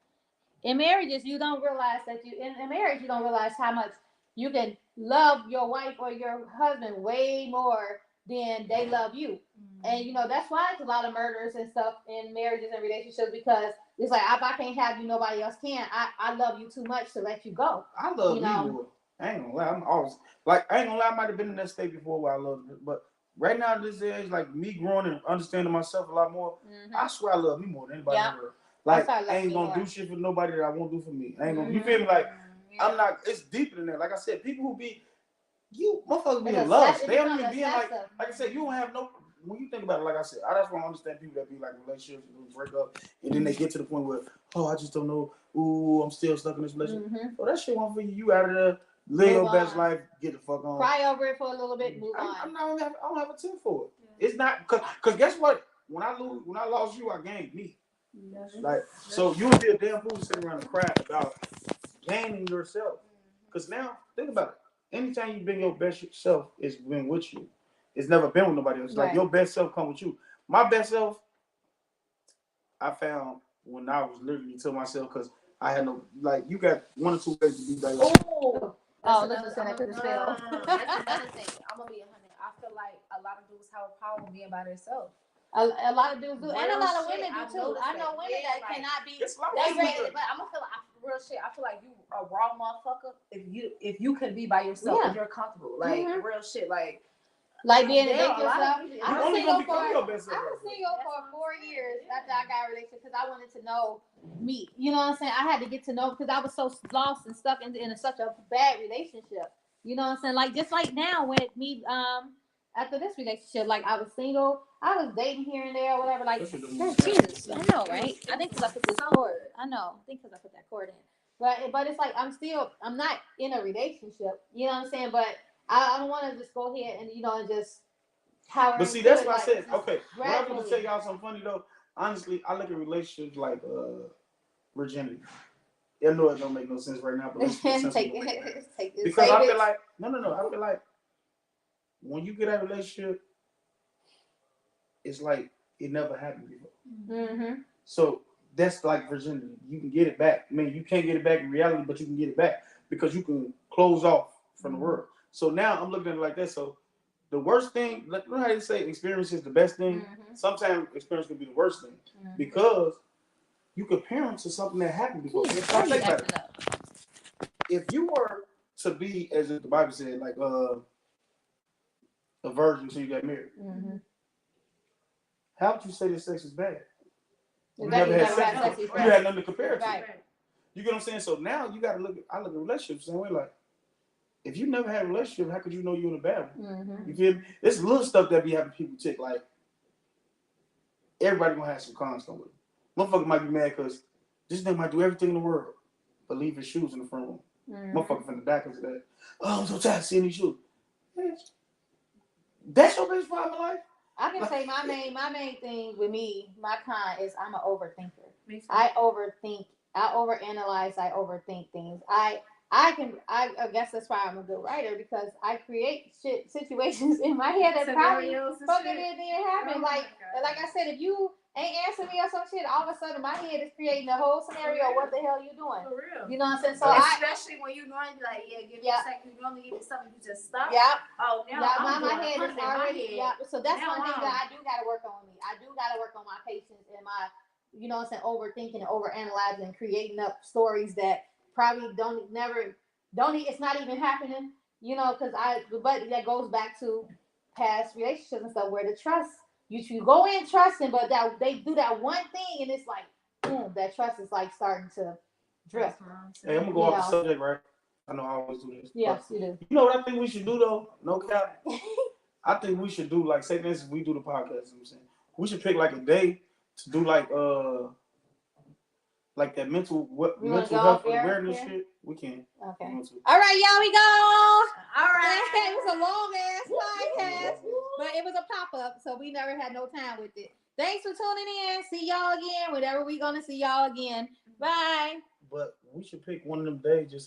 In marriages, you don't realize that in marriage, you don't realize how much you can love your wife or your husband way more than they love you. And, that's why it's a lot of murders and stuff in marriages and relationships, because it's like, if I can't have you, nobody else can. I love you too much to let you go. I love you more. I ain't gonna lie. I'm always, like, I ain't gonna lie, I might have been in that state before where I loved it. But right now, at this age, like, me growing and understanding myself a lot more, I swear I love me more than anybody in the world. Like, I ain't gonna do shit for nobody that I won't do for me. I ain't gonna, you feel me? Like, I'm not, it's deeper than that. Like I said, people who be, motherfuckers be in love. They don't even be in, like I said, you don't have no, when you think about it, like I said, I just want to understand people that be like relationships and break up, and then they get to the point where, I just don't know, I'm still stuck in this relationship. So that shit won't for you. You out of there, live your best life, get the fuck on. Cry over it for a little bit, move on. I don't have a tip for it. It's not, because guess what? When I lost you, I gained me. Like, so you would be a damn fool sitting around and cry about gaining yourself. Because now, think about it. Anytime you bring your best self, it's been with you. It's never been with nobody else. Like, your best self come with you. My best self, I found when I was literally to myself, because I had no, like, you got 1 or 2 ways to be by yourself. Let's send that to the spell. That's another thing. I'm going to be 100. I feel like a lot of dudes have a problem being by themselves. A lot of dudes do, and a lot of women do too. I know women that cannot be. But I'm gonna feel like real shit. I feel like you a raw motherfucker if you can be by yourself and you're comfortable. Like real shit. Like being able to yourself. I was single for 4 years after I got a relationship because I wanted to know me. You know what I'm saying? I had to get to know because I was so lost and stuck in such a bad relationship. You know what I'm saying? Like just like now with me after this relationship, like I was single. I was dating here and there or whatever. Like, Jesus, I know, right? I think because I put this cord. I know. I think because I put that cord in. But it's like I'm not in a relationship. You know what I'm saying? But I don't want to just go ahead and and just power. But see, that's what I said. Okay, when I was going to tell y'all something funny though, honestly, I look at relationships like virginity. I know it don't make no sense right now, but let's make sense take of it. Because I feel like no. I feel like when you get that relationship, it's like it never happened before. Mm-hmm. So that's like virginity. You can get it back. I mean, you can't get it back in reality, but you can get it back because you can close off from the world. So now I'm looking at it like that. So the worst thing, you know how they say experience is the best thing? Mm-hmm. Sometimes experience can be the worst thing because you compare them to something that happened before. If you were to be, as the Bible said, like a virgin until you got married, how would you say that sex is bad? You never had sex before. You had nothing to compare it to. Right. You get what I'm saying? So now you got to I look at relationships the same way. Like, if you never had a relationship, how could you know you're in a bad one? You feel me? There's little stuff that be having people tick. Like, everybody gonna have some cons with it. Motherfucker might be mad because this nigga might do everything in the world but leave his shoes in the front room. Motherfucker finna die because of that. Oh, I'm so tired of seeing these shoes. That's your biggest problem in life? I can say my main thing with me, my con is I'm an overthinker. I overthink, I overanalyze, I overthink things. I guess that's why I'm a good writer because I create situations in my head that probably fucking didn't happen. Like I said, if you ain't answering me or some shit, all of a sudden my head is creating a whole scenario. What the hell you doing? For real. You know what I'm saying? So especially when you're going to like, give me a second, you only give me something, you just stop. Yeah. Oh, now my head is already. Yeah. So that's one thing that I do got to work on with me. I do got to work on my patience and my, you know what I'm saying, overthinking and overanalyzing and creating up stories that probably it's not even happening, you know, but that goes back to past relationships and stuff where the trust, you go in trusting, but that they do that one thing and it's like, boom, that trust is like starting to drift. Hey, I'm gonna go off the subject, right? I know I always do this. Yes, you do. You know what I think we should do though? No cap. I think we should do like, say for instance, we do the podcast, you know what I'm saying? We should pick like a day to do like that mental health awareness shit. We can. Okay. All right, y'all, we go. All right. It was a long ass podcast, but it was a pop up, so we never had no time with it. Thanks for tuning in. See y'all again. Whenever we gonna see y'all again. Bye. But we should pick one of them days just